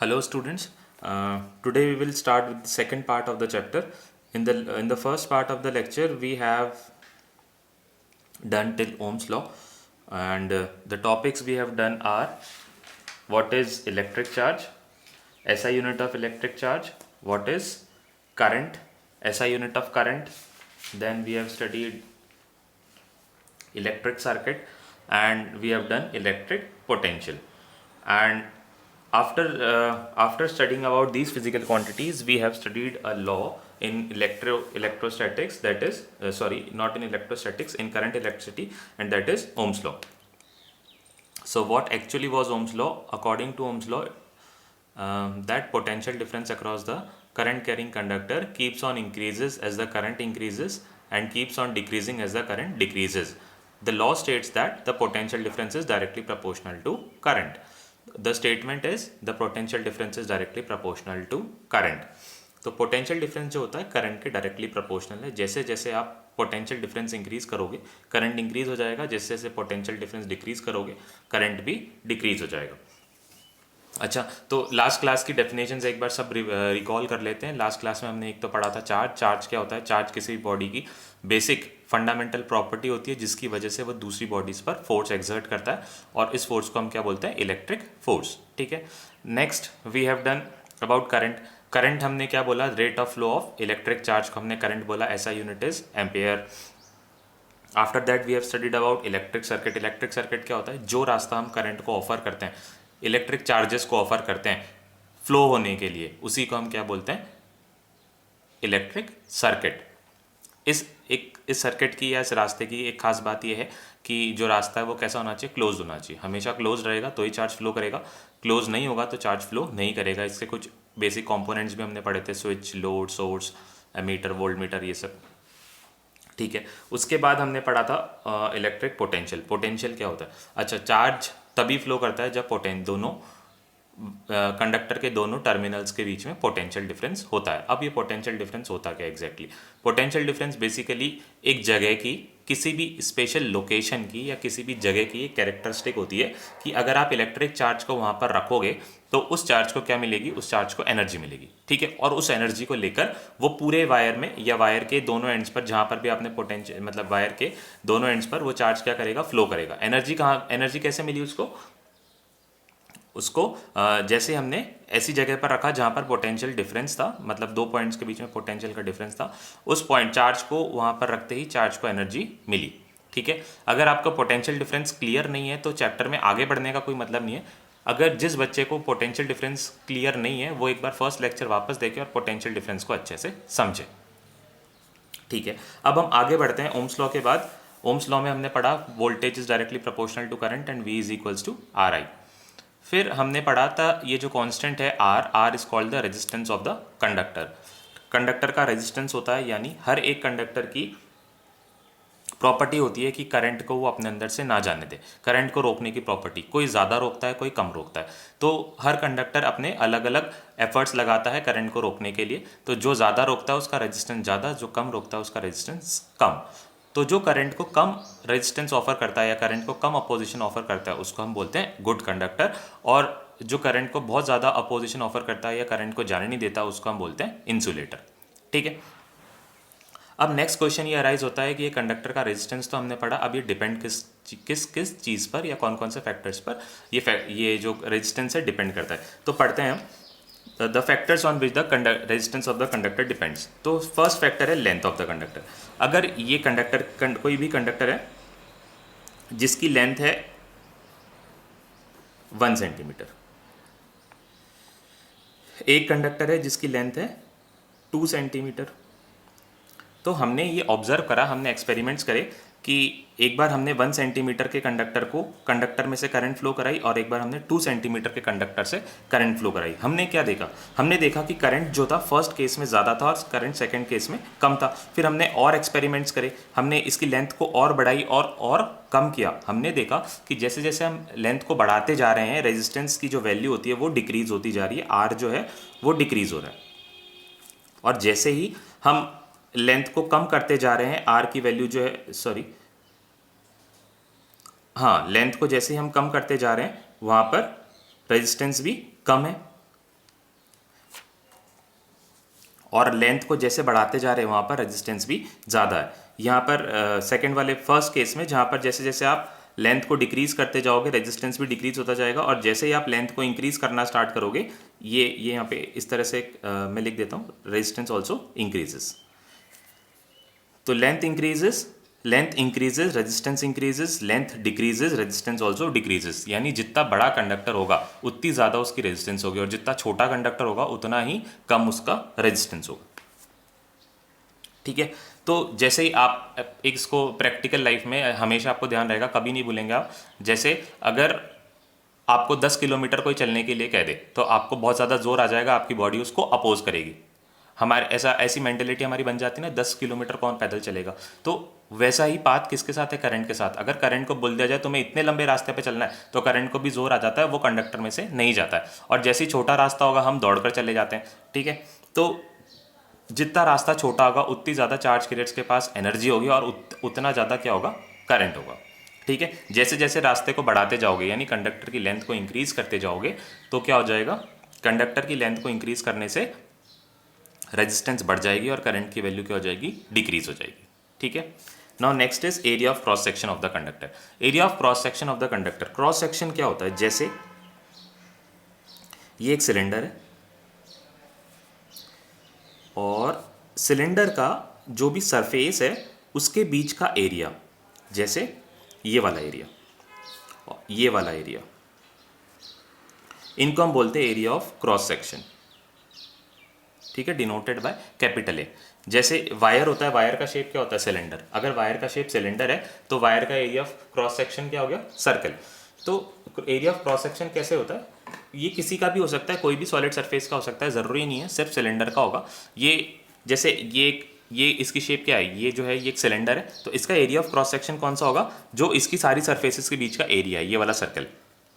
Hello students. Today we will start with the second part of the chapter. In the first part of the lecture we have done till Ohm's law, and the topics we have done are what is electric charge, SI unit of electric charge, what is current, SI unit of current. Then we have studied electric circuit, and we have done electric potential. And after studying about these physical quantities, we have studied a law in electrostatics, that is not in electrostatics, in current electricity, and that is Ohm's law. So what actually was Ohm's law? According to Ohm's law, that potential difference across the current carrying conductor keeps on increases as the current increases and keeps on decreasing as the current decreases. The law states that the potential difference is directly proportional to current. The statement is the potential difference is directly proportional to current. तो potential difference जो होता है current के directly proportional है. जैसे जैसे आप potential difference increase करोगे करंट इंक्रीज हो जाएगा, जैसे जैसे पोटेंशियल डिफरेंस डिक्रीज करोगे करंट भी डिक्रीज हो जाएगा. अच्छा, तो लास्ट क्लास की डेफिनेशंस एक बार सब रिकॉल कर लेते हैं. लास्ट क्लास में हमने एक तो पढ़ा था चार्ज क्या होता है. चार्ज किसी भी बॉडी की बेसिक फंडामेंटल प्रॉपर्टी होती है जिसकी वजह से वो दूसरी बॉडीज पर फोर्स एक्सर्ट करता है, और इस फोर्स को हम क्या बोलते हैं, इलेक्ट्रिक फोर्स. ठीक है. Next we have done about current हमने क्या बोला, rate of flow of electric charge को हमने करंट बोला, ऐसा unit is ampere. After that we have studied about electric circuit. Electric circuit क्या होता है, जो रास्ता हम करंट को ऑफर करते हैं, इलेक्ट्रिक चार्जेस को ऑफर करते हैं फ्लो होने के लिए, उसी को हम क्या बोलते हैं, इलेक्ट्रिक सर्किट. इस सर्किट की या इस रास्ते की एक खास बात यह है कि जो रास्ता है वो कैसा होना चाहिए, क्लोज होना चाहिए. हमेशा क्लोज रहेगा तो ही चार्ज फ्लो करेगा, क्लोज नहीं होगा तो चार्ज फ्लो नहीं करेगा. इसके कुछ बेसिक कंपोनेंट्स भी हमने पढ़े थे, switch, load, source, ammeter, volt meter, ये सब. ठीक है. उसके बाद हमने पढ़ा था इलेक्ट्रिक पोटेंशियल. पोटेंशियल क्या होता है. अच्छा, चार्ज तभी फ्लो करता है जब दोनों कंडक्टर के दोनों टर्मिनल्स के बीच में पोटेंशियल डिफरेंस होता है. अब ये पोटेंशियल डिफरेंस होता क्या एग्जैक्टली. पोटेंशियल डिफरेंस बेसिकली एक जगह की, किसी भी स्पेशल लोकेशन की या किसी भी जगह की एक कैरेक्टरिस्टिक होती है कि अगर आप इलेक्ट्रिक चार्ज को वहाँ पर रखोगे तो उस चार्ज को क्या मिलेगी, उस चार्ज को एनर्जी मिलेगी. ठीक है. और उस एनर्जी को लेकर वो पूरे वायर में या वायर के दोनों एंड्स पर, जहाँ पर भी आपने पोटेंशियल मतलब वायर के दोनों एंड्स पर वो चार्ज क्या करेगा, फ्लो करेगा. एनर्जी कैसे मिली उसको जैसे हमने ऐसी जगह पर रखा जहाँ पर पोटेंशियल डिफरेंस था, मतलब दो पॉइंट्स के बीच में पोटेंशियल का डिफरेंस था, उस पॉइंट चार्ज को वहाँ पर रखते ही चार्ज को एनर्जी मिली. ठीक है. अगर आपका पोटेंशियल डिफरेंस क्लियर नहीं है तो चैप्टर में आगे बढ़ने का कोई मतलब नहीं है. अगर जिस बच्चे को पोटेंशियल डिफरेंस क्लियर नहीं है वो एक बार फर्स्ट लेक्चर वापस देखे और पोटेंशियल डिफरेंस को अच्छे से समझे. ठीक है. अब हम आगे बढ़ते हैं. ओम्स लॉ के बाद, ओम्स लॉ में हमने पढ़ा voltage is directly proportional to current and V is equals to RI. फिर हमने पढ़ा था ये जो कांस्टेंट है R is called the resistance of the conductor. Conductor का रेजिस्टेंस होता है, यानी हर एक कंडक्टर की प्रॉपर्टी होती है कि करंट को वो अपने अंदर से ना जाने दे. करंट को रोकने की प्रॉपर्टी, कोई ज़्यादा रोकता है, कोई कम रोकता है. तो हर कंडक्टर अपने अलग अलग एफर्ट्स लगाता है करंट को रोकने के लिए. तो जो ज़्यादा रोकता है उसका रेजिस्टेंस ज़्यादा, जो कम रोकता है उसका रेजिस्टेंस कम. तो जो करंट को कम रेजिस्टेंस ऑफर करता है या करंट को कम अपोजिशन ऑफर करता है उसको हम बोलते हैं गुड कंडक्टर. और जो करंट को बहुत ज़्यादा अपोजिशन ऑफर करता है या करंट को जाने नहीं देता उसको हम बोलते हैं इंसुलेटर. ठीक है. अब नेक्स्ट क्वेश्चन ये अराइज होता है कि ये कंडक्टर का रेजिस्टेंस तो हमने पढ़ा, अब ये डिपेंड किस चीज़ पर या कौन कौन से फैक्टर्स पर ये जो रेजिस्टेंस है डिपेंड करता है. तो पढ़ते हैं हम the factors on which the resistance of the conductor depends. तो फर्स्ट फैक्टर है लेंथ ऑफ द कंडक्टर. अगर ये कोई भी कंडक्टर है जिसकी लेंथ है 1 सेंटीमीटर, एक कंडक्टर है जिसकी लेंथ है 2 सेंटीमीटर. तो हमने ये ऑब्जर्व करा, हमने एक्सपेरिमेंट्स करे कि एक बार हमने 1 सेंटीमीटर के कंडक्टर में से करंट फ्लो कराई और एक बार हमने 2 सेंटीमीटर के कंडक्टर से करंट फ्लो कराई. हमने क्या देखा, हमने देखा कि करंट जो था फर्स्ट केस में ज़्यादा था और करंट सेकंड केस में कम था. फिर हमने और एक्सपेरिमेंट्स करे, हमने इसकी लेंथ को और बढ़ाई और कम किया. हमने देखा कि जैसे जैसे हम लेंथ को बढ़ाते जा रहे हैं रेजिस्टेंस की जो वैल्यू होती है वो डिक्रीज होती जा रही है, R जो है वो डिक्रीज हो रहा है. और जैसे ही हम लेंथ को कम करते जा रहे हैं, R की वैल्यू जो है लेंथ को जैसे ही हम कम करते जा रहे हैं वहाँ पर रेजिस्टेंस भी कम है. और लेंथ को जैसे बढ़ाते जा रहे हैं वहाँ पर रेजिस्टेंस भी ज़्यादा है। यहाँ पर सेकंड वाले फर्स्ट केस में जहाँ पर जैसे जैसे आप लेंथ को डिक्रीज करते जाओगे रेजिस्टेंस भी डिक्रीज होता जाएगा, और जैसे ही आप लेंथ को इंक्रीज करना स्टार्ट करोगे ये यहाँ पे इस तरह से मैं लिख देता हूँ, रेजिस्टेंस ऑल्सो इंक्रीजेस। तो length increases resistance increases, length decreases resistance also decreases. यानी जितना बड़ा कंडक्टर होगा उतनी ज़्यादा उसकी रेजिस्टेंस होगी, और जितना छोटा कंडक्टर होगा उतना ही कम उसका रेजिस्टेंस होगा। ठीक है, तो जैसे ही आप एक इसको प्रैक्टिकल लाइफ में हमेशा आपको ध्यान रहेगा, कभी नहीं भूलेंगे आप। जैसे अगर आपको 10 किलोमीटर कोई चलने के लिए कह दे तो आपको बहुत ज़्यादा जोर आ जाएगा, आपकी बॉडी उसको अपोज करेगी। हमारे ऐसी मेंटेलिटी हमारी बन जाती है ना, 10 किलोमीटर कौन पैदल चलेगा। तो वैसा ही बात किसके साथ है, करंट के साथ। अगर करंट को बोल दिया जाए तुम्हें इतने लंबे रास्ते पे चलना है तो करंट को भी जोर आ जाता है, वो कंडक्टर में से नहीं जाता है। और जैसे ही छोटा रास्ता होगा हम दौड़कर चले जाते हैं। ठीक है, तो जितना रास्ता छोटा होगा उतनी ज़्यादा चार्ज कैरियर्स के पास एनर्जी होगी और उतना ज़्यादा क्या होगा, करंट होगा। ठीक है, जैसे जैसे रास्ते को बढ़ाते जाओगे यानी कंडक्टर की लेंथ को इंक्रीज करते जाओगे तो क्या हो जाएगा, कंडक्टर की लेंथ को इंक्रीज करने से रेजिस्टेंस बढ़ जाएगी और करंट की वैल्यू क्या हो जाएगी, डिक्रीज हो जाएगी। ठीक है, now next is area of cross section of the conductor. Area of cross section of the conductor, cross section क्या होता है, जैसे ये एक सिलेंडर है और सिलेंडर का जो भी सरफेस है उसके बीच का एरिया, जैसे ये वाला एरिया और ये वाला एरिया, इनको हम बोलते हैं एरिया ऑफ क्रॉस सेक्शन। ठीक है, डिनोटेड बाय कैपिटल ए। जैसे वायर होता है, वायर का शेप क्या होता है, सिलेंडर। अगर वायर का शेप सिलेंडर है तो वायर का एरिया ऑफ क्रॉस सेक्शन क्या हो गया, सर्कल। तो एरिया ऑफ क्रॉस सेक्शन कैसे होता है, ये किसी का भी हो सकता है, कोई भी सॉलिड सरफेस का हो सकता है, ज़रूरी नहीं है सिर्फ सिलेंडर का होगा। ये जैसे ये इसकी शेप क्या है, ये जो है ये एक सिलेंडर है, तो इसका एरिया ऑफ क्रॉस सेक्शन कौन सा होगा, जो इसकी सारी सरफेसेस के बीच का एरिया है, ये वाला सर्कल।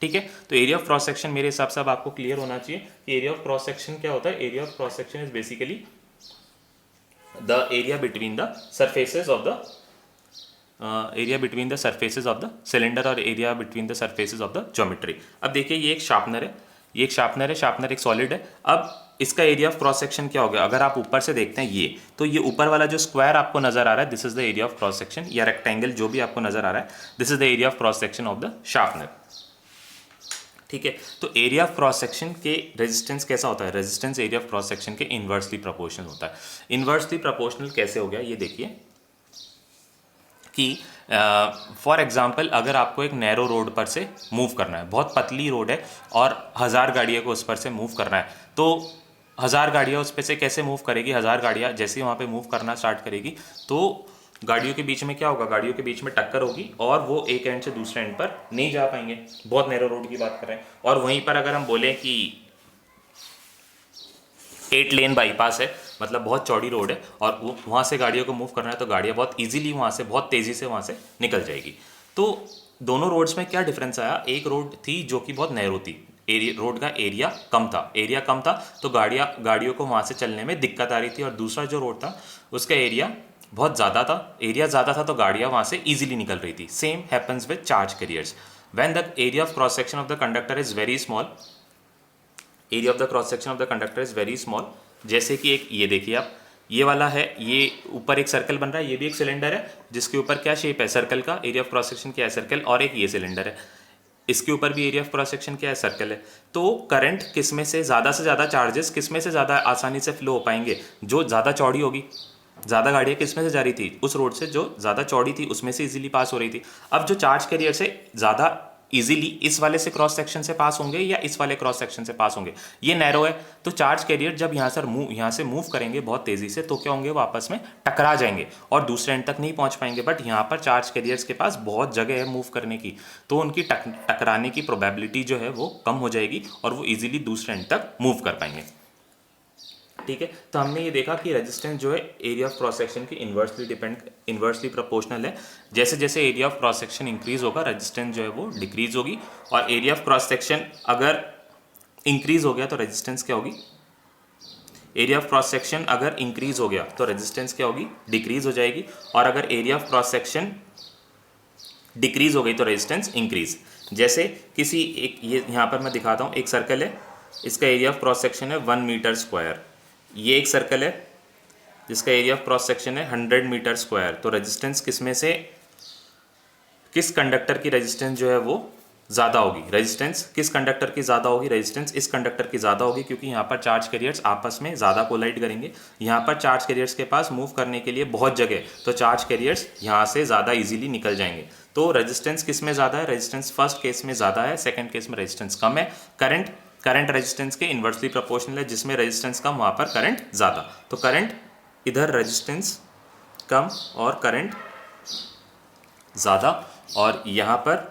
ठीक है, तो एरिया ऑफ क्रॉस सेक्शन मेरे हिसाब से अब आपको क्लियर होना चाहिए कि एरिया ऑफ क्रॉस सेक्शन क्या होता है। Area of cross section is basically the area between the surfaces of the cylinder और area between the surfaces of the geometry. अब देखिए ये एक शार्पनर है, ये एक शार्पनर है, शार्पनर एक सॉलिड है। अब इसका एरिया ऑफ क्रॉस सेक्शन क्या हो गया, अगर आप ऊपर से देखते हैं ये, तो ये ऊपर वाला जो स्क्वायर आपको नजर आ रहा है this is the area of cross section, या रेक्टेंगल जो भी आपको नजर आ रहा है this is the area of cross section of the sharpener. ठीक है, तो एरिया ऑफ क्रॉस सेक्शन के रेजिस्टेंस कैसा होता है, resistance area of cross section के इनवर्सली प्रोपोर्शनल होता है। इनवर्सली प्रोपोर्शनल कैसे हो गया, ये देखिए कि फॉर एग्जाम्पल अगर आपको एक नैरो रोड पर से मूव करना है, बहुत पतली रोड है और 1000 गाड़ियों को उस पर से मूव करना है, तो 1000 गाड़ियाँ उस पर से कैसे मूव करेगी, 1000 गाड़ियाँ जैसे ही वहाँ पे मूव करना स्टार्ट करेगी तो गाड़ियों के बीच में क्या होगा, गाड़ियों के बीच में टक्कर होगी और वो एक एंड से दूसरे एंड पर नहीं जा पाएंगे। बहुत नैरो रोड की बात कर रहे हैं। और वहीं पर अगर हम बोलें कि 8 लेन बाईपास है, मतलब बहुत चौड़ी रोड है और वहाँ से गाड़ियों को मूव करना है, तो गाड़ियाँ बहुत इजीली वहाँ से, बहुत तेज़ी से वहाँ से निकल जाएगी। तो दोनों रोड्स में क्या डिफरेंस आया, एक रोड थी जो कि बहुत नैरो थी, रोड का एरिया कम था, तो गाड़ियों को वहाँ से चलने में दिक्कत आ रही थी। और दूसरा जो रोड था उसका एरिया बहुत ज़्यादा था, तो गाड़ियाँ वहाँ से ईजिली निकल रही थी। Same happens with charge carriers. When the area of cross section of the conductor is very small, area of the cross section of the conductor is very small, जैसे कि एक ये देखिए आप, ये वाला है, ये ऊपर एक सर्कल बन रहा है, ये भी एक सिलेंडर है जिसके ऊपर क्या शेप है, सर्कल का। एरिया ऑफ क्रॉस सेक्शन क्या है, सर्कल। और एक ये सिलेंडर है, इसके ऊपर भी एरिया ऑफ क्रॉस सेक्शन क्या है, सर्कल है। तो करंट किस में से ज़्यादा चार्जेस किस में से ज़्यादा आसानी से फ्लो हो पाएंगे, जो ज़्यादा चौड़ी होगी। ज़्यादा गाड़ियाँ किस में से जा रही थी, उस रोड से जो ज़्यादा चौड़ी थी उसमें से इजीली पास हो रही थी। अब जो चार्ज कैरियर से ज़्यादा इजीली इस वाले से क्रॉस सेक्शन से पास होंगे या इस वाले क्रॉस सेक्शन से पास होंगे, ये नैरो है, तो चार्ज कैरियर जब यहाँ से मूव करेंगे बहुत तेज़ी से, तो क्या होंगे, वो आपस में टकरा जाएंगे और दूसरे एंड तक नहीं पहुँच पाएंगे। बट यहाँ पर चार्ज कैरियर्स के पास बहुत जगह है मूव करने की, तो उनकी टकराने की प्रोबेबिलिटी जो है वो कम हो जाएगी और वो ईजिली दूसरे एंड तक मूव कर पाएंगे। ठीक है, तो हमने ये देखा कि रेजिस्टेंस जो है एरिया ऑफ क्रॉस सेक्शन की इन्वर्सली प्रोपोर्शनल है। जैसे जैसे area of cross section increase होगा रेजिस्टेंस जो है वो डिक्रीज होगी, और एरिया ऑफ क्रॉस सेक्शन अगर इंक्रीज हो गया तो रेजिस्टेंस क्या होगी, एरिया ऑफ क्रॉस सेक्शन अगर इंक्रीज हो गया तो रेजिस्टेंस क्या होगी, डिक्रीज हो जाएगी। और अगर area of cross section decrease हो गई तो रेजिस्टेंस इंक्रीज। जैसे किसी एक, ये यहाँ पर मैं दिखाता हूँ, एक सर्कल है, इसका एरिया ऑफ क्रॉस सेक्शन है 1 मीटर स्क्वायर, ये एक सर्कल है जिसका एरिया ऑफ क्रॉस सेक्शन है 100 मीटर स्क्वायर। तो रेजिस्टेंस किसमें से, किस कंडक्टर की रेजिस्टेंस जो है वो ज़्यादा होगी, रेजिस्टेंस किस कंडक्टर की ज़्यादा होगी, रेजिस्टेंस इस कंडक्टर की ज़्यादा होगी, क्योंकि यहाँ पर चार्ज कैरियर्स आपस में ज़्यादा कोलाइड करेंगे। यहाँ पर चार्ज कैरियर्स के पास मूव करने के लिए बहुत जगह, तो चार्ज कैरियर्स यहाँ से ज़्यादा इजीली निकल जाएंगे। तो रेजिस्टेंस किस में ज़्यादा है, रेजिस्टेंस फर्स्ट केस में ज़्यादा है, सेकेंड केस में रेजिस्टेंस कम है। करंट रेजिस्टेंस के इन्वर्सली प्रोपोर्शनल है, जिसमें रेजिस्टेंस कम वहाँ पर करंट ज़्यादा। तो करंट इधर रेजिस्टेंस कम और करंट ज़्यादा, और यहाँ पर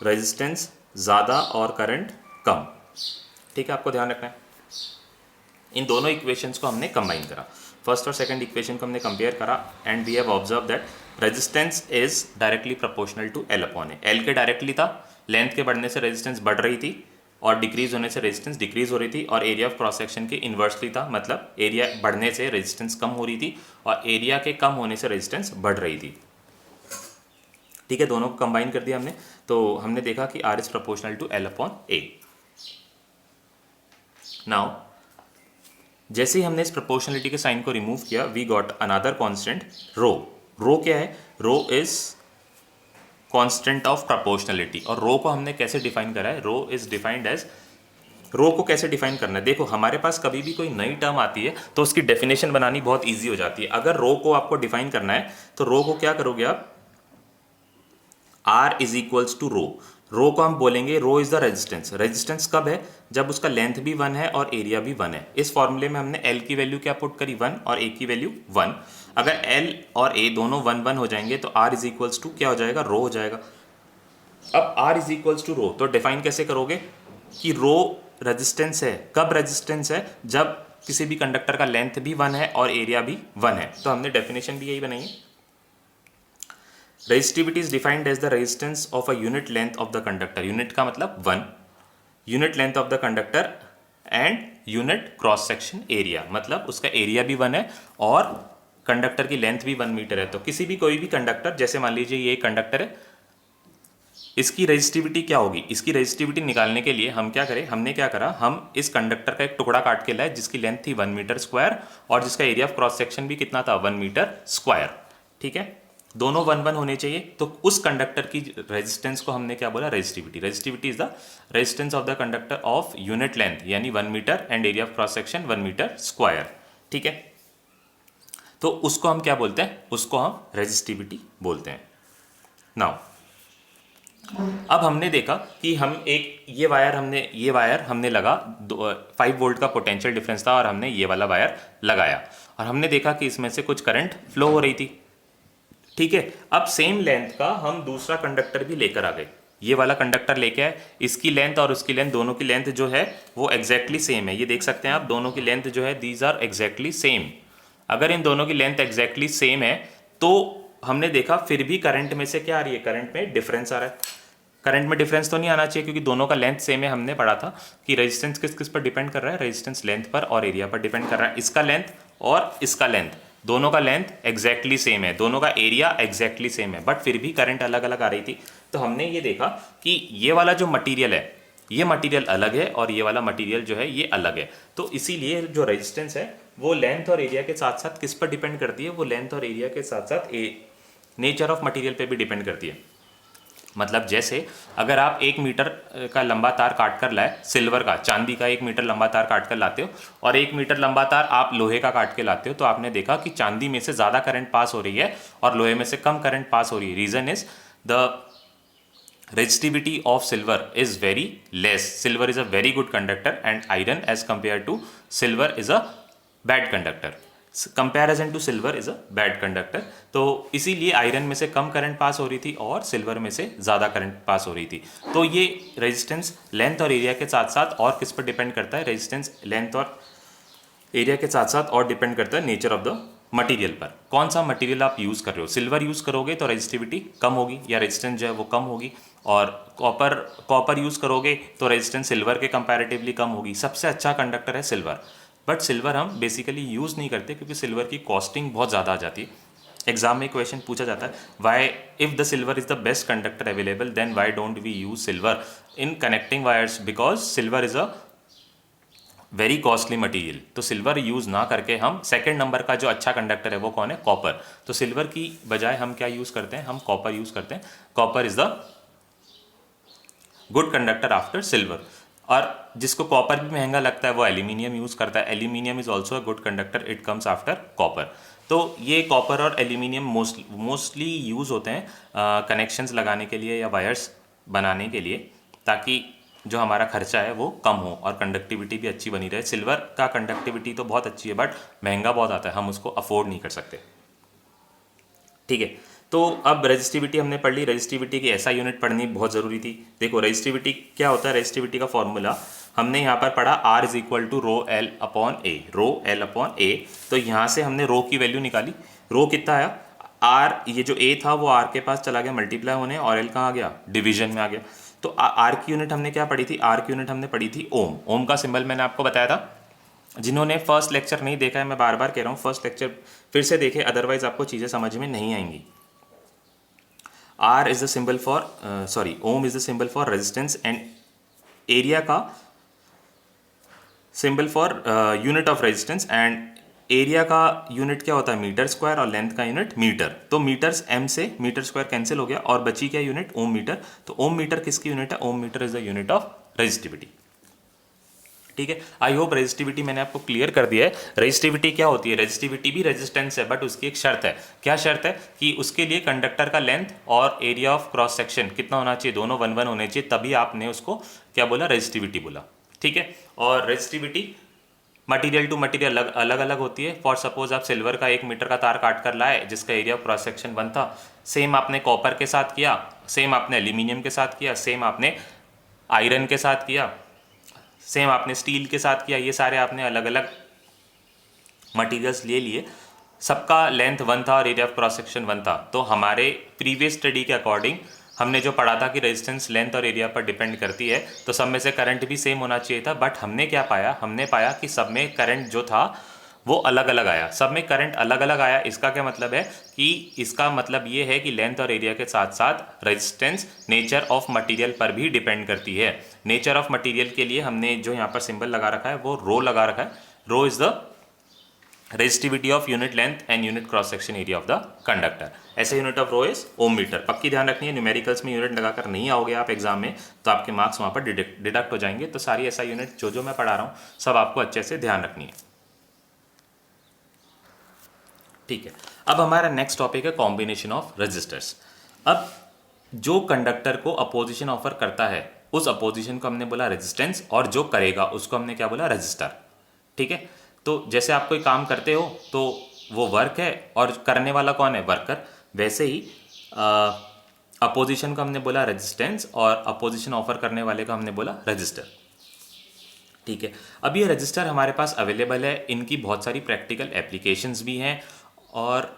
रेजिस्टेंस ज़्यादा और करंट कम। ठीक है, आपको ध्यान रखना है। इन दोनों इक्वेशंस को हमने कंबाइन करा, फर्स्ट और सेकंड इक्वेशन को हमने कंपेयर करा, and we have observe that resistance is directly proportional to L upon A. L के डायरेक्टली था, लेंथ के बढ़ने से रेजिस्टेंस बढ़ रही थी और डिक्रीज होने से रेजिस्टेंस डिक्रीज हो रही थी, और एरिया ऑफ क्रॉस सेक्शन के इन्वर्सली था, मतलब एरिया बढ़ने से रेजिस्टेंस कम हो रही थी और एरिया के कम होने से रेजिस्टेंस बढ़ रही थी। ठीक है, दोनों को कंबाइन कर दिया हमने, तो हमने देखा कि R is proportional to L upon A. Now जैसे ही हमने इस प्रोपोर्शनलिटी के साइन को रिमूव किया, वी गॉट अनदर कांस्टेंट रो। रो क्या है, rho is constant of proportionality. और रो को हमने कैसे डिफाइन करा है, रो इज डिफाइंड एज, रो को कैसे डिफाइन करना है, देखो हमारे पास कभी भी कोई नई टर्म आती है तो उसकी डेफिनेशन बनानी बहुत ईजी हो जाती है। अगर रो को आपको डिफाइन करना है तो रो को क्या करोगे आप, R इज इक्वल्स टू रो। रो को हम बोलेंगे रो इज द रेजिस्टेंस। रेजिस्टेंस कब है, जब उसका लेंथ भी 1 है और एरिया भी 1 है। इस फॉर्मूले में हमने L की वैल्यू क्या पुट करी, 1, और A की वैल्यू 1। अगर L और A दोनों 1 1 हो जाएंगे तो R इज इक्वल्स टू क्या हो जाएगा, रो हो जाएगा। अब R इज इक्वल्स टू रो, तो डिफाइन कैसे करोगे कि रो रेजिस्टेंस है, कब रेजिस्टेंस है, जब किसी भी कंडक्टर का लेंथ भी 1 है और एरिया भी 1 है। तो हमने डेफिनेशन भी यही बनाई है। Resistivity is defined as the resistance of a unit length of the conductor. Unit का मतलब 1, unit length of the conductor and unit cross section area, मतलब उसका एरिया भी 1 है और कंडक्टर की लेंथ भी 1 मीटर है। तो किसी भी कोई भी कंडक्टर, जैसे मान लीजिए ये कंडक्टर है, इसकी रेजिस्टिविटी क्या होगी, इसकी रेजिस्टिविटी निकालने के लिए हम क्या करें, हमने क्या करा, हम इस कंडक्टर का एक टुकड़ा काट के लाए जिसकी लेंथ थी 1 मीटर स्क्वायर और जिसका एरिया ऑफ क्रॉस सेक्शन भी कितना था, 1 मीटर स्क्वायर। ठीक है, दोनों 1 1 होने चाहिए। तो उस कंडक्टर की रेजिस्टेंस को हमने क्या बोला, resistivity. Resistivity is the resistance of the conductor of unit length, यानी 1 metre, and area of cross section 1 metre square. ठीक है, तो उसको हम क्या बोलते हैं, उसको हम रेजिस्टिविटी बोलते हैं। नाउ अब हमने देखा कि हम एक ये वायर हमने लगा, 5 वोल्ट का पोटेंशियल डिफरेंस था और हमने ये वाला वायर लगाया और हमने देखा कि इसमें से कुछ करंट फ्लो हो रही थी। ठीक है, अब सेम लेंथ का हम दूसरा कंडक्टर भी लेकर आ गए, ये वाला कंडक्टर लेके आए, इसकी लेंथ और उसकी लेंथ, दोनों की लेंथ जो है वो एग्जैक्टली सेम है। ये देख सकते हैं आप, दोनों की लेंथ जो है दीज आर एग्जैक्टली सेम। अगर इन दोनों की लेंथ एग्जैक्टली सेम है तो हमने देखा फिर भी करंट में से क्या आ रही है, करंट में डिफरेंस आ रहा है। करंट में डिफरेंस तो नहीं आना चाहिए क्योंकि दोनों का लेंथ सेम है। हमने पढ़ा था कि रेजिस्टेंस किस किस पर डिपेंड कर रहा है, रेजिस्टेंस लेंथ पर और एरिया पर डिपेंड कर रहा है। इसका लेंथ और इसका लेंथ, दोनों का लेंथ एग्जैक्टली सेम है, दोनों का एरिया एग्जैक्टली सेम है, बट फिर भी करंट अलग अलग आ रही थी। तो हमने ये देखा कि ये वाला जो मटेरियल है, ये मटेरियल अलग है और ये वाला मटेरियल जो है ये अलग है। तो इसीलिए जो रेजिस्टेंस है वो लेंथ और एरिया के साथ साथ किस पर डिपेंड करती है, वो लेंथ और एरिया के साथ साथ नेचर ऑफ मटेरियल पे भी डिपेंड करती है। मतलब जैसे अगर आप 1 मीटर का लंबा तार काट कर लाए, सिल्वर का, चांदी का 1 मीटर लंबा तार काट कर लाते हो और 1 मीटर लंबा तार आप लोहे का काट के लाते हो, तो आपने देखा कि चांदी में से ज़्यादा करंट पास हो रही है और लोहे में से कम करंट पास हो रही है। Reason is the resistivity of silver is very less. Silver is a very good conductor and iron as compared to silver is a bad conductor. Comparison to silver is a bad conductor. तो इसीलिए iron में से कम current pass हो रही थी और silver में से ज़्यादा करंट पास हो रही थी। तो ये रेजिस्टेंस लेंथ और एरिया के साथ साथ और किस पर डिपेंड करता है, रेजिस्टेंस लेंथ और एरिया के साथ साथ और डिपेंड करता है नेचर ऑफ द मटेरियल पर। कौन सा मटेरियल आप यूज़ कर रहे हो, सिल्वर यूज़ करोगे तो रेजिस्टिविटी कम होगी या रेजिस्टेंस जो है वो कम होगी, और कॉपर यूज़ करोगे तो रेजिस्टेंस सिल्वर के कंपैरेटिवली कम होगी। सबसे अच्छा कंडक्टर है सिल्वर, बट सिल्वर हम बेसिकली यूज़ नहीं करते क्योंकि सिल्वर की कॉस्टिंग बहुत ज़्यादा आ जाती है। एग्जाम में क्वेश्चन पूछा जाता है, why if the silver is the best conductor available then why don't we use silver in connecting wires, because silver is a very costly material. तो सिल्वर यूज़ ना करके हम सेकंड नंबर का जो अच्छा कंडक्टर है वो कौन है, कॉपर। तो सिल्वर की बजाय हम क्या यूज़ करते हैं, हम कॉपर यूज़ करते हैं। Copper is the good conductor after silver. और जिसको कॉपर भी महंगा लगता है वो एल्यूमिनियम यूज़ करता है। Aluminium is also a good conductor, it comes after copper. तो ये कॉपर और एल्यूमिनियम मोस्टली यूज़ होते हैं कनेक्शंस लगाने के लिए या वायर्स बनाने के लिए, ताकि जो हमारा खर्चा है वो कम हो और कंडक्टिविटी भी अच्छी बनी रहे। सिल्वर का कंडक्टिविटी तो बहुत अच्छी है बट महंगा बहुत आता है, हम उसको अफोर्ड नहीं कर सकते। ठीक है, तो अब रेजिस्टिविटी हमने पढ़ ली। रेजिस्टिविटी की ऐसा यूनिट पढ़नी बहुत ज़रूरी थी। देखो रेजिस्टिविटी क्या होता है, रेजिस्टिविटी का फॉर्मूला हमने यहाँ पर पढ़ा, R is equal to rho L upon A, rho L upon A. तो यहाँ से हमने रो की वैल्यू निकाली। रो कितना आया, R, ये जो ए था वो R के पास चला गया मल्टीप्लाई होने, और एल कहाँ आ गया, डिवीजन में आ गया। तो R की यूनिट हमने क्या पढ़ी थी, R की यूनिट हमने पढ़ी थी ओम। ओम का सिंबल मैंने आपको बताया था। जिन्होंने फर्स्ट लेक्चर नहीं देखा है, मैं बार बार कह रहा हूँ फर्स्ट लेक्चर फिर से देखें, अदरवाइज आपको चीज़ें समझ में नहीं आएंगी। R is the symbol for ohm is the symbol for resistance, and area का symbol for unit of resistance, and area का यूनिट क्या होता है, मीटर स्क्वायर, और लेंथ का यूनिट मीटर। तो मीटर्स m से मीटर स्क्वायर कैंसिल हो गया और बची क्या यूनिट, ओम मीटर। तो ओम मीटर किसकी यूनिट है, ohm metre is the unit of resistivity. ठीक है, आई होप रेजिस्टिविटी मैंने आपको क्लियर कर दिया है। रेजिस्टिविटी क्या होती है, रेजिस्टिविटी भी रेजिस्टेंस है, बट उसकी एक शर्त है। क्या शर्त है, कि उसके लिए कंडक्टर का लेंथ और एरिया ऑफ क्रॉस सेक्शन कितना होना चाहिए, दोनों 1 1 होने चाहिए, तभी आपने उसको क्या बोला, रेजिस्टिविटी बोला। ठीक है, और रेजिस्टिविटी मटेरियल टू मटेरियल अलग अलग होती है। फॉर सपोज आप सिल्वर का 1 मीटर का तार काट कर लाए जिसका एरिया ऑफ क्रॉस सेक्शन 1 था, सेम आपने कॉपर के साथ किया, सेम आपने एल्यूमिनियम के साथ किया, सेम आपने आयरन के साथ किया, सेम आपने स्टील के साथ किया। ये सारे आपने अलग अलग मटेरियल्स ले लिए, सबका लेंथ 1 था और एरिया ऑफ क्रॉस सेक्शन 1 था। तो हमारे प्रीवियस स्टडी के अकॉर्डिंग हमने जो पढ़ा था कि रेजिस्टेंस लेंथ और एरिया पर डिपेंड करती है, तो सब में से करंट भी सेम होना चाहिए था। बट हमने क्या पाया, हमने पाया कि सब में करंट जो था वो अलग अलग आया। सब में करंट अलग अलग आया। इसका क्या मतलब है, कि इसका मतलब ये है कि लेंथ और एरिया के साथ साथ रेजिस्टेंस नेचर ऑफ मटेरियल पर भी डिपेंड करती है। नेचर ऑफ मटेरियल के लिए हमने जो यहाँ पर सिंबल लगा रखा है वो रो लगा रखा है। Rho is the resistivity of unit length and unit cross section area of the conductor. ऐसे unit of rho is ohm metre. पक्की ध्यान रखनी है, न्यूमेरिकल्स में यूनिट लगाकर नहीं आओगे आप एग्जाम में तो आपके मार्क्स वहाँ पर डिडक्ट हो जाएंगे। तो सारी ऐसा यूनिट जो मैं पढ़ा रहा हूँ सब आपको अच्छे से ध्यान रखनी है। ठीक है, अब हमारा नेक्स्ट टॉपिक है कॉम्बिनेशन ऑफ रेजिस्टर्स। अब जो कंडक्टर को अपोजिशन ऑफर करता है उस अपोजिशन को हमने बोला रेजिस्टेंस, और जो करेगा उसको हमने क्या बोला, रजिस्टर। ठीक है, तो जैसे आप कोई काम करते हो तो वो वर्क है और करने वाला कौन है, वर्कर। वैसे ही अपोजिशन को हमने बोला रेजिस्टेंस और अपोजिशन ऑफर करने वाले को हमने बोला रजिस्टर। ठीक है, अब ये रजिस्टर हमारे पास अवेलेबल है, इनकी बहुत सारी प्रैक्टिकल एप्लीकेशंस भी हैं और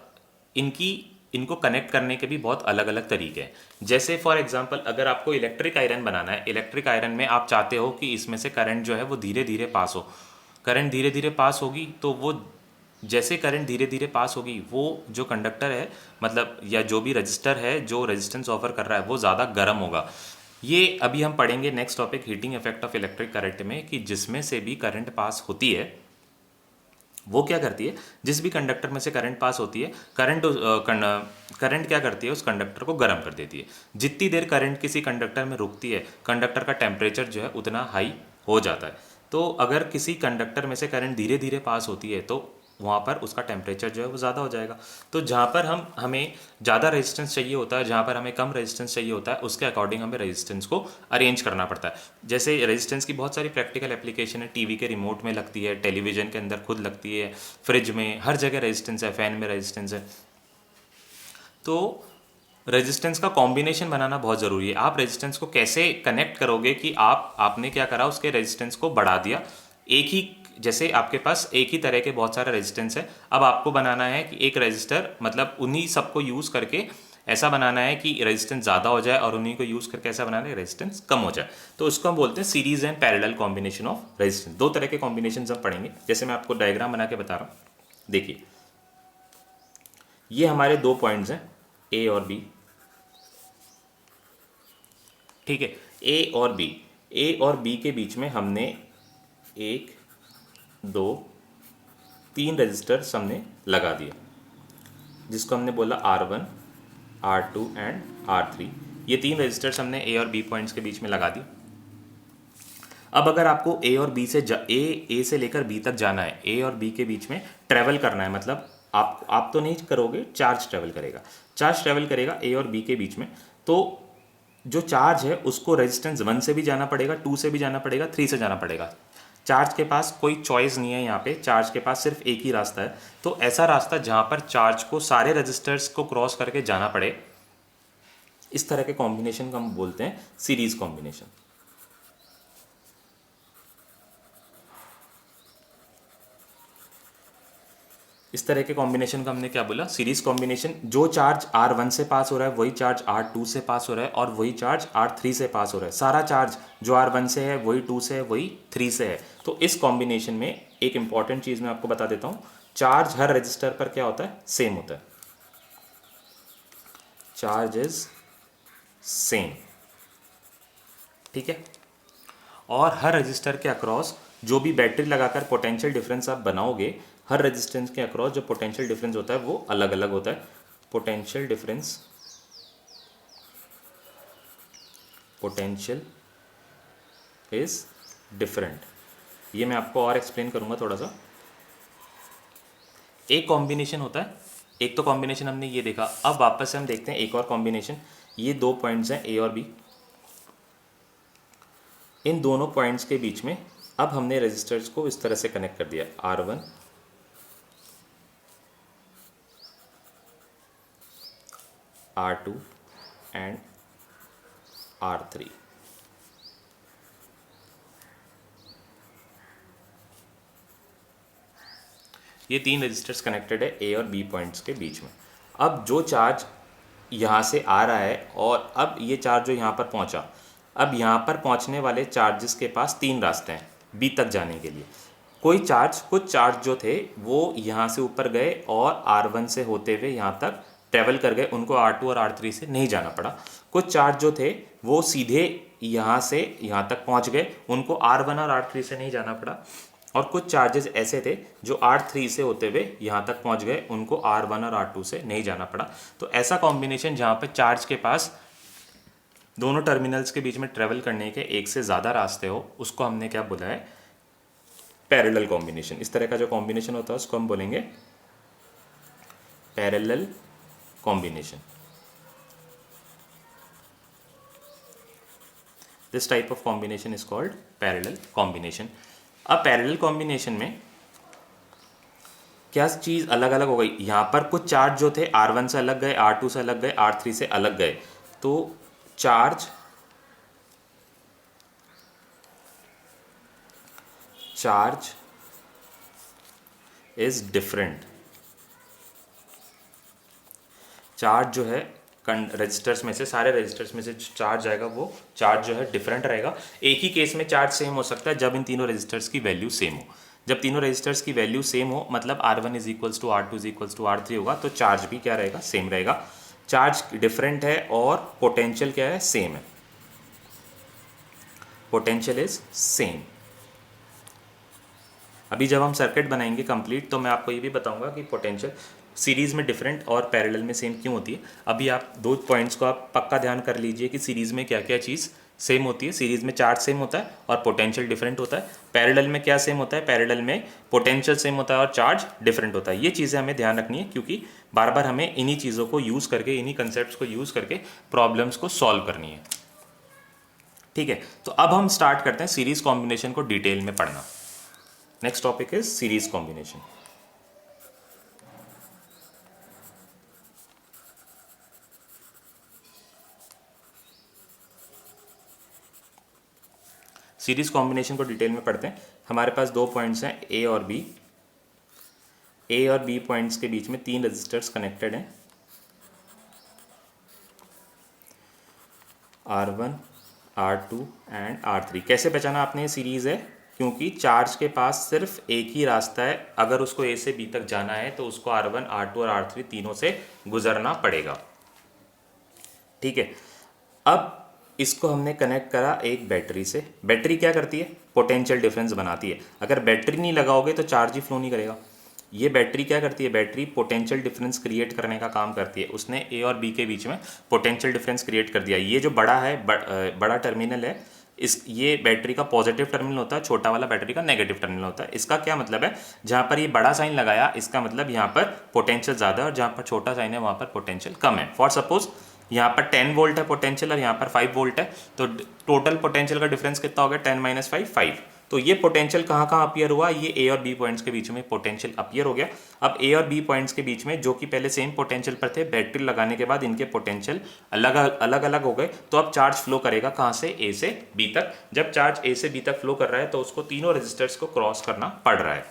इनको कनेक्ट करने के भी बहुत अलग अलग तरीके हैं। जैसे फॉर एग्जांपल अगर आपको इलेक्ट्रिक आयरन बनाना है, इलेक्ट्रिक आयरन में आप चाहते हो कि इसमें से करंट जो है वो धीरे धीरे पास हो। करंट धीरे धीरे पास होगी तो वो जैसे करंट धीरे धीरे पास होगी वो जो कंडक्टर है मतलब या जो भी रजिस्टर है जो रेजिस्टेंस ऑफर कर रहा है वो ज़्यादा गर्म होगा। ये अभी हम पढ़ेंगे next topic heating effect of electric current में, कि जिसमें से भी करंट पास होती है वो क्या करती है, जिस भी कंडक्टर में से करंट पास होती है करंट क्या करती है, उस कंडक्टर को गर्म कर देती है। जितनी देर करंट किसी कंडक्टर में रुकती है कंडक्टर का टेम्परेचर जो है उतना हाई हो जाता है। तो अगर किसी कंडक्टर में से करंट धीरे धीरे पास होती है तो वहाँ पर उसका टेम्परेचर जो है वो ज़्यादा हो जाएगा। तो जहाँ पर हमें ज़्यादा रेजिस्टेंस चाहिए होता है, जहाँ पर हमें कम रेजिस्टेंस चाहिए होता है, उसके अकॉर्डिंग हमें रेजिस्टेंस को अरेंज करना पड़ता है। जैसे रेजिस्टेंस की बहुत सारी प्रैक्टिकल एप्लीकेशन है, टीवी के रिमोट में लगती है, टेलीविजन के अंदर खुद लगती है, फ्रिज में, हर जगह रेजिस्टेंस है, फैन में रेजिस्टेंस है। तो रेजिस्टेंस का कॉम्बिनेशन बनाना बहुत ज़रूरी है। आप रेजिस्टेंस को कैसे कनेक्ट करोगे कि आपने क्या करा, उसके रेजिस्टेंस को बढ़ा दिया। एक ही जैसे आपके पास एक ही तरह के बहुत सारे रेजिस्टेंस है, अब आपको बनाना है कि एक रेजिस्टर मतलब उन्हीं सबको यूज़ करके ऐसा बनाना है कि रेजिस्टेंस ज़्यादा हो जाए और उन्हीं को यूज़ करके ऐसा बनाना है रेजिस्टेंस कम हो जाए। तो उसको हम बोलते हैं series and parallel combination of resistance. दो तरह के कॉम्बिनेशन हम पढ़ेंगे, जैसे मैं आपको डायग्राम बना के बता रहा हूँ। देखिए ये हमारे दो पॉइंट्स हैं ए और बी। ठीक है, ए और बी के बीच में हमने एक दो, तीन रजिस्टर्स हमने लगा दिए, जिसको हमने बोला R1, R2 एंड R3। ये तीन रजिस्टर्स हमने ए और बी पॉइंट्स के बीच में लगा दिए। अब अगर आपको ए और बी से ए से लेकर बी तक जाना है, ए और बी के बीच में ट्रैवल करना है, मतलब आप तो नहीं करोगे, चार्ज ट्रैवल करेगा, चार्ज ट्रैवल करेगा ए और बी के बीच में। तो जो चार्ज है उसको रेजिस्टेंस 1 से भी जाना पड़ेगा, 2 से भी जाना पड़ेगा, 3 से जाना पड़ेगा। चार्ज के पास कोई चॉइस नहीं है यहाँ पे, चार्ज के पास सिर्फ एक ही रास्ता है। तो ऐसा रास्ता जहाँ पर चार्ज को सारे रजिस्टर्स को क्रॉस करके जाना पड़े, इस तरह के कॉम्बिनेशन को हम बोलते हैं सीरीज कॉम्बिनेशन। इस तरह के कॉम्बिनेशन का हमने क्या बोला, सीरीज कॉम्बिनेशन। जो चार्ज R1 से पास हो रहा है वही चार्ज R2 से पास हो रहा है, और वही चार्ज R3 से पास हो रहा है। सारा चार्ज जो R1 से है वही 2 से है, वही 3 से है। तो इस कॉम्बिनेशन में एक इंपॉर्टेंट चीज़ मैं आपको बता देता हूँ, चार्ज हर रजिस्टर पर क्या होता है, सेम होता है। चार्ज इज सेम, ठीक है। और हर रजिस्टर के अक्रॉस जो भी बैटरी लगाकर पोटेंशियल डिफरेंस आप बनाओगे, हर रेजिस्टेंस के अक्रॉस जो पोटेंशियल डिफरेंस होता है वो अलग अलग होता है। Potential is different. ये मैं आपको और एक्सप्लेन करूंगा थोड़ा सा। एक कॉम्बिनेशन होता है, एक तो कॉम्बिनेशन हमने ये देखा। अब वापस से हम देखते हैं एक और कॉम्बिनेशन। ये दो पॉइंट्स हैं ए और बी, इन दोनों पॉइंट्स के बीच में अब हमने रेजिस्टर्स को इस तरह से कनेक्ट कर दिया, R1, R2 एंड R3। ये तीन रजिस्टर्स कनेक्टेड है ए और बी पॉइंट्स के बीच में। अब जो चार्ज यहाँ से आ रहा है, और अब ये चार्ज जो यहाँ पर पहुँचा, अब यहाँ पर पहुँचने वाले चार्जेस के पास तीन रास्ते हैं बी तक जाने के लिए। कुछ चार्ज जो थे वो यहाँ से ऊपर गए और R1 से होते हुए यहाँ तक ट्रेवल कर गए, उनको R2 और R3 से नहीं जाना पड़ा। कुछ चार्ज जो थे वो सीधे यहाँ से यहाँ तक पहुँच गए, उनको R1 और R3 से नहीं जाना पड़ा। और कुछ चार्जेस ऐसे थे जो R3 से होते हुए यहाँ तक पहुँच गए, उनको R1 और R2 से नहीं जाना पड़ा। तो ऐसा कॉम्बिनेशन जहाँ पर चार्ज के पास दोनों टर्मिनल्स के बीच में ट्रेवल करने के एक से ज़्यादा रास्ते हो, उसको हमने क्या बोला है, पैरेलल कॉम्बिनेशन। इस तरह का जो कॉम्बिनेशन होता है उसको हम बोलेंगे parallel combination. This type of combination is called parallel combination. अब पैरेलल कॉम्बिनेशन में क्या चीज़ अलग अलग हो गई, यहाँ पर कुछ चार्ज जो थे R1 से अलग गए, R2 से अलग गए, R3 से अलग गए। तो चार्ज इज डिफरेंट। चार्ज जो है रजिस्टर्स में से, सारे रजिस्टर्स में से चार्ज आएगा वो चार्ज जो है डिफरेंट रहेगा। एक ही केस में चार्ज सेम हो सकता है जब इन तीनों रजिस्टर्स की वैल्यू सेम हो। जब तीनों रजिस्टर्स की वैल्यू सेम हो, मतलब R1 is equals to R2 is equals to R3 होगा, तो चार्ज भी क्या रहेगा, सेम रहेगा। चार्ज डिफरेंट है और पोटेंशियल क्या है, सेम है। Potential is same. अभी जब हम सर्किट बनाएंगे कंप्लीट, तो मैं आपको ये भी बताऊंगा कि पोटेंशियल सीरीज़ में डिफरेंट और पैरेलल में सेम क्यों होती है। अभी आप दो पॉइंट्स को आप पक्का ध्यान कर लीजिए कि सीरीज़ में क्या क्या चीज़ सेम होती है। सीरीज़ में चार्ज सेम होता है और पोटेंशियल डिफरेंट होता है। पैरेलल में क्या सेम होता है, पैरेलल में पोटेंशियल सेम होता है और चार्ज डिफरेंट होता है। ये चीज़ें हमें ध्यान रखनी है, क्योंकि बार बार हमें इन्हीं चीज़ों को यूज़ करके, इन्हीं कंसेप्ट को यूज़ करके प्रॉब्लम्स को सॉल्व करनी है। ठीक है, तो अब हम स्टार्ट करते हैं सीरीज़ कॉम्बिनेशन को डिटेल में पढ़ना। Next topic is series combination. Series combination को डिटेल में पढ़ते हैं। हमारे पास दो पॉइंट्स हैं ए और बी। ए और बी पॉइंट्स के बीच में तीन रजिस्टर्स कनेक्टेड हैं, R1, R2 एंड R3। कैसे पहचाना आपने, सीरीज है क्योंकि चार्ज के पास सिर्फ एक ही रास्ता है। अगर उसको ए से बी तक जाना है तो उसको R1, R2 और R3 तीनों से गुजरना पड़ेगा। ठीक है, अब इसको हमने कनेक्ट करा एक बैटरी से। बैटरी क्या करती है? पोटेंशियल डिफरेंस बनाती है। अगर बैटरी नहीं लगाओगे तो चार्ज ही फ्लो नहीं करेगा। ये बैटरी क्या करती है? बैटरी पोटेंशियल डिफरेंस क्रिएट करने का काम करती है। उसने ए और बी के बीच में पोटेंशियल डिफरेंस क्रिएट कर दिया। ये जो बड़ा है, बड़ा टर्मिनल है, ये बैटरी का पॉजिटिव टर्मिनल होता है, छोटा वाला बैटरी का नेगेटिव टर्मिनल होता है। इसका क्या मतलब है? जहाँ पर ये बड़ा साइन लगाया, इसका मतलब यहाँ पर पोटेंशियल ज़्यादा है, और जहाँ पर छोटा साइन है वहाँ पर पोटेंशियल कम है। फॉर सपोज यहाँ पर 10 वोल्ट है पोटेंशियल और यहाँ पर 5 वोल्ट है, तो टोटल पोटेंशियल का डिफरेंस कितना हो गया? 10 माइनस 5, 5। तो ये पोटेंशियल कहाँ कहाँ अपीयर हुआ? ये ए और बी पॉइंट्स के बीच में पोटेंशियल अपीयर हो गया। अब ए और बी पॉइंट्स के बीच में, जो कि पहले सेम पोटेंशियल पर थे, बैटरी लगाने के बाद इनके पोटेंशियल अलग अलग हो गए। तो अब चार्ज फ्लो करेगा कहाँ से? ए से बी तक। जब चार्ज ए से बी तक फ्लो कर रहा है तो उसको तीनों रेजिस्टर्स को क्रॉस करना पड़ रहा है।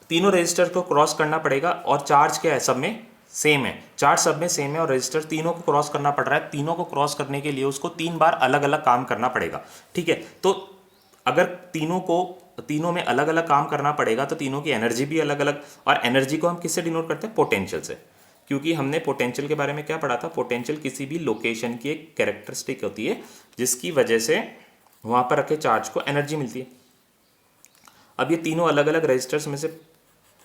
तीनों रेजिस्टर को क्रॉस करना पड़ेगा, और चार्ज क्या है? सब में सेम है। चार्ज सब में सेम है और रेजिस्टर तीनों को क्रॉस करना पड़ रहा है। तीनों को क्रॉस करने के लिए उसको 3 बार अलग अलग काम करना पड़ेगा। ठीक है, तो अगर तीनों में अलग अलग काम करना पड़ेगा तो तीनों की एनर्जी भी अलग अलग, और एनर्जी को हम किससे डिनोट करते हैं? पोटेंशियल से। क्योंकि हमने पोटेंशियल के बारे में क्या पढ़ा था? पोटेंशियल किसी भी लोकेशन की एक कैरेक्टरिस्टिक होती है जिसकी वजह से वहां पर रखे चार्ज को एनर्जी मिलती है। अब ये तीनों अलग अलग रजिस्टर्स में से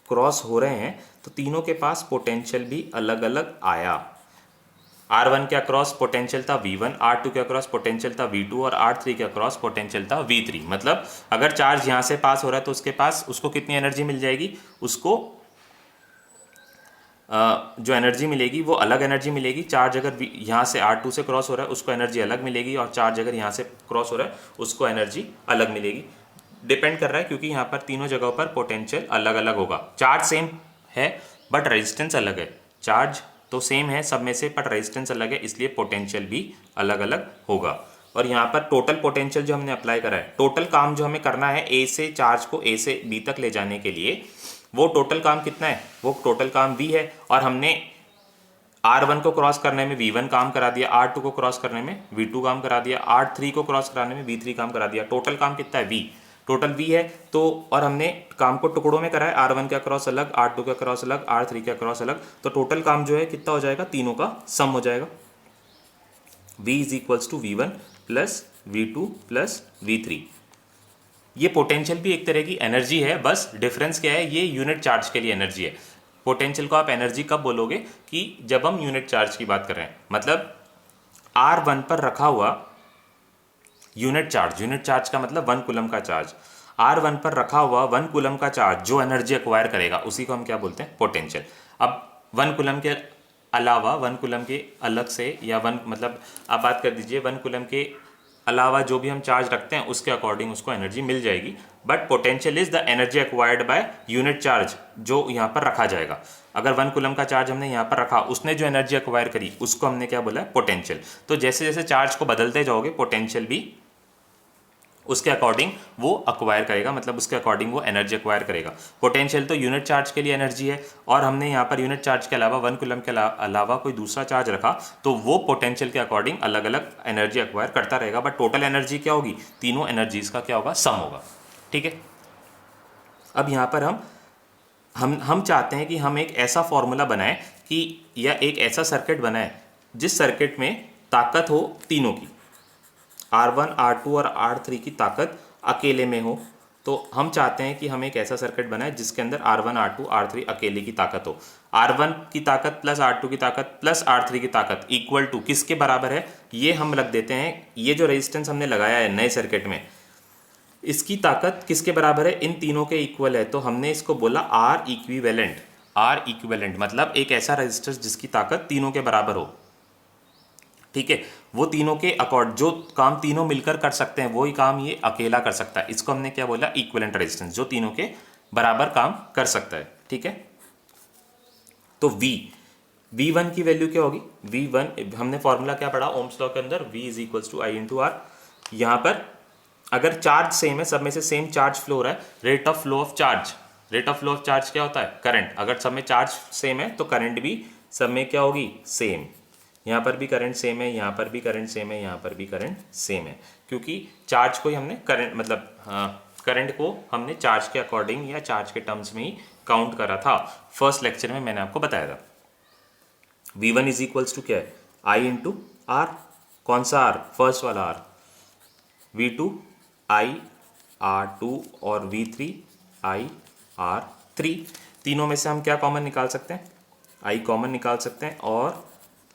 क्रॉस हो रहे हैं, तो तीनों के पास पोटेंशियल भी अलग अलग आया। R1 के अक्रॉस पोटेंशियल था V1, R2 के अक्रॉस पोटेंशियल था V2 और R3 के अक्रॉस पोटेंशियल था V3। मतलब अगर चार्ज यहाँ से पास हो रहा है तो उसके पास उसको कितनी एनर्जी मिल जाएगी? उसको जो एनर्जी मिलेगी वो अलग एनर्जी मिलेगी। चार्ज अगर यहाँ से R2 से क्रॉस हो रहा है उसको एनर्जी अलग मिलेगी, और चार्ज अगर यहाँ से क्रॉस हो रहा है उसको एनर्जी अलग मिलेगी। डिपेंड कर रहा है, क्योंकि यहाँ पर तीनों जगहों पर पोटेंशियल अलग अलग होगा। चार्ज सेम है बट रेजिस्टेंस अलग है। चार्ज तो सेम है सब में से, बट रेजिस्टेंस अलग है, इसलिए पोटेंशियल भी अलग अलग होगा। और यहाँ पर टोटल पोटेंशियल जो हमने अप्लाई करा है, टोटल काम जो हमें करना है ए से चार्ज को ए से बी तक ले जाने के लिए, वो टोटल काम कितना है? वो टोटल काम V है। और हमने R1 को क्रॉस करने में V1 काम करा दिया, R2 को क्रॉस करने में V2 काम करा दिया, R3 को क्रॉस कराने में V3 काम करा दिया। टोटल काम कितना है? V। टोटल V है। तो और हमने काम को टुकड़ों में करा है, R1 के अक्रॉस अलग, R2 के अक्रॉस अलग, R3 के अक्रॉस अलग। तो टोटल काम जो है कितना हो जाएगा? तीनों का सम हो जाएगा। V is equals to V1 plus V2 plus V3। ये पोटेंशियल भी एक तरह की एनर्जी है, बस डिफरेंस क्या है? ये यूनिट चार्ज के लिए एनर्जी है। पोटेंशियल को आप एनर्जी कब बोलोगे? कि जब हम यूनिट चार्ज की बात कर रहे हैं। मतलब R1 पर रखा हुआ यूनिट चार्ज का मतलब 1 कूलम का चार्ज। R1 पर रखा हुआ 1 कूलम का चार्ज जो एनर्जी एक्वायर करेगा उसी को हम क्या बोलते हैं? पोटेंशियल। अब 1 कूलम के अलावा, 1 कूलम के अलग से, या 1 मतलब आप बात कर दीजिए 1 कूलम के अलावा जो भी हम चार्ज रखते हैं उसके अकॉर्डिंग उसको एनर्जी मिल जाएगी। But potential is the energy acquired by unit charge जो यहाँ पर रखा जाएगा। अगर 1 कूलम का चार्ज हमने यहाँ पर रखा, उसने जो एनर्जी एक्वायर करी उसको हमने क्या बोला? पोटेंशियल। तो जैसे जैसे चार्ज को बदलते जाओगे पोटेंशियल भी उसके अकॉर्डिंग वो अक्वायर करेगा, मतलब उसके अकॉर्डिंग वो एनर्जी अक्वायर करेगा। पोटेंशियल तो यूनिट चार्ज के लिए एनर्जी है, और हमने यहाँ पर यूनिट चार्ज के अलावा 1 कूलम के अलावा कोई दूसरा चार्ज रखा तो वो पोटेंशियल के अकॉर्डिंग अलग अलग एनर्जी अक्वायर करता रहेगा। बट टोटल एनर्जी क्या होगी? तीनों एनर्जीज का क्या होगा? सम होगा। ठीक है, अब यहाँ पर हम चाहते हैं कि हम एक ऐसा फॉर्मूला बनाएं कि, या एक ऐसा सर्किट बनाएं जिस सर्किट में ताकत हो तीनों की, R1, R2 और R3 की ताकत अकेले में हो। तो हम चाहते हैं कि हम एक ऐसा सर्किट बनाए जिसके अंदर R1, R2, R3 अकेले की ताकत हो। R1 की ताकत प्लस R2 की ताकत प्लस R3 की ताकत इक्वल टू किसके बराबर है? ये हम रख देते हैं। ये जो रेजिस्टेंस हमने लगाया है नए सर्किट में, इसकी ताकत किसके बराबर है? इन तीनों के इक्वल है। तो हमने इसको बोला R इक्विवेलेंट। R इक्विवेलेंट मतलब एक ऐसा रेजिस्टेंस जिसकी ताकत तीनों के बराबर हो। ठीक है, वो तीनों के अकॉर्ड जो काम तीनों मिलकर कर सकते हैं वही काम ये अकेला कर सकता है। इसको हमने क्या बोला? इक्विवेलेंट रेजिस्टेंस, जो तीनों के बराबर काम कर सकता है। ठीक है, तो V1 की वैल्यू क्या होगी? V1 हमने फॉर्मूला क्या पढ़ा ओम्स लॉ के अंदर? V is equals to I into R। यहाँ पर अगर चार्ज सेम है, सब में से सेम चार्ज फ्लो हो रहा है, rate of flow of charge. Rate of flow of charge क्या होता है? करंट। अगर सब में चार्ज सेम है तो करंट भी सब में क्या होगी? सेम। यहाँ पर भी करंट सेम है, यहाँ पर भी करंट सेम है, यहाँ पर भी करंट सेम है, क्योंकि चार्ज को ही हमने करंट मतलब करंट को हमने चार्ज के अकॉर्डिंग या चार्ज के टर्म्स में ही काउंट करा था। फर्स्ट लेक्चर में मैंने आपको बताया था। V1 इज इक्वल्स टू क्या है? I into R। कौन सा आर? फर्स्ट वाला आर, V2 I R2 और V3 I R3। तीनों में से हम क्या कॉमन निकाल सकते हैं? I कॉमन निकाल सकते हैं और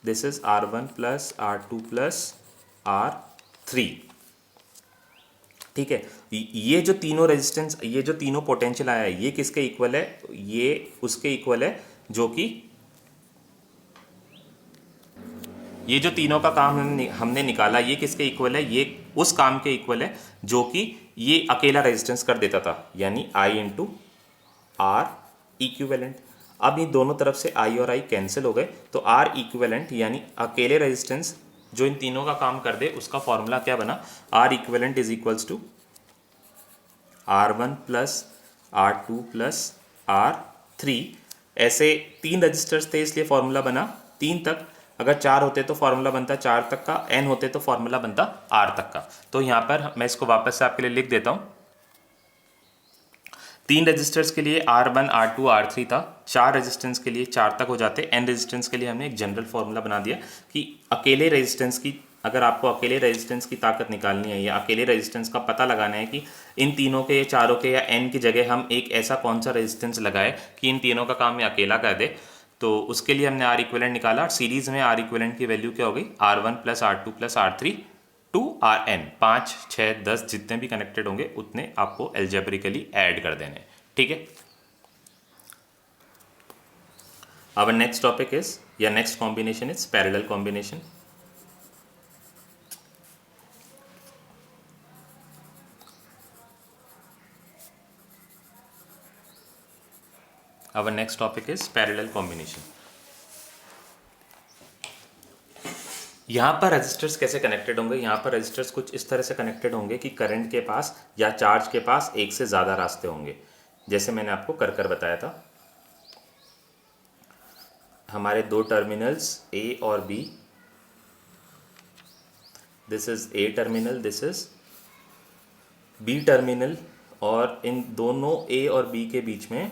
this is R1 plus R2 plus R3। ठीक है, ये जो तीनों रेजिस्टेंस, ये जो तीनों पोटेंशियल आया है, ये किसके इक्वल है? ये उसके इक्वल है जो कि ये जो तीनों का काम हमने निकाला, ये किसके इक्वल है? ये उस काम के इक्वल है जो कि ये अकेला रेजिस्टेंस कर देता था, यानी I इंटू आर इक्विवेलेंट। अब ये दोनों तरफ से I और I कैंसिल हो गए, तो R इक्विवेलेंट यानी अकेले रेजिस्टेंस जो इन तीनों का काम कर दे, उसका फॉर्मूला क्या बना? R equivalent is equals to R1 plus R2 plus R3। ऐसे 3 रजिस्टर्स थे इसलिए फॉर्मूला बना 3 तक। अगर 4 होते तो फॉर्मूला बनता 4 तक का, n होते तो फॉर्मूला बनता R तक का। तो यहाँ पर मैं इसको वापस से आपके लिए लिख देता हूँ। 3 रेजिस्टर्स के लिए R1 R2 R3 था, 4 रेजिस्टेंस के लिए 4 तक हो जाते। n रेजिस्टेंस के लिए हमने एक जनरल फॉर्मूला बना दिया कि अकेले रेजिस्टेंस की, अगर आपको अकेले रेजिस्टेंस की ताकत निकालनी है या अकेले रेजिस्टेंस का पता लगाना है कि इन तीनों के, चारों के या n की जगह हम एक ऐसा कौन सा रेजिस्टेंस लगाए कि इन तीनों का काम ये अकेला कर दे, तो उसके लिए हमने R इक्विवेलेंट निकाला। सीरीज में R इक्विवेलेंट की वैल्यू क्या हो गई? R1 plus R2 plus R3 to Rn। 5, 6, 10 जितने भी कनेक्टेड होंगे उतने आपको एल्जेब्रिकली ऐड कर देने। ठीक है, आवर नेक्स्ट टॉपिक इज, या next combination is parallel combination. Our next topic is parallel combination। यहाँ पर रेजिस्टर्स कैसे कनेक्टेड होंगे? यहाँ पर रेजिस्टर्स कुछ इस तरह से कनेक्टेड होंगे कि करंट के पास या चार्ज के पास एक से ज़्यादा रास्ते होंगे, जैसे मैंने आपको कर बताया था। हमारे 2 टर्मिनल्स A और B, this is A terminal, this is B terminal, और इन दोनों A और B के बीच में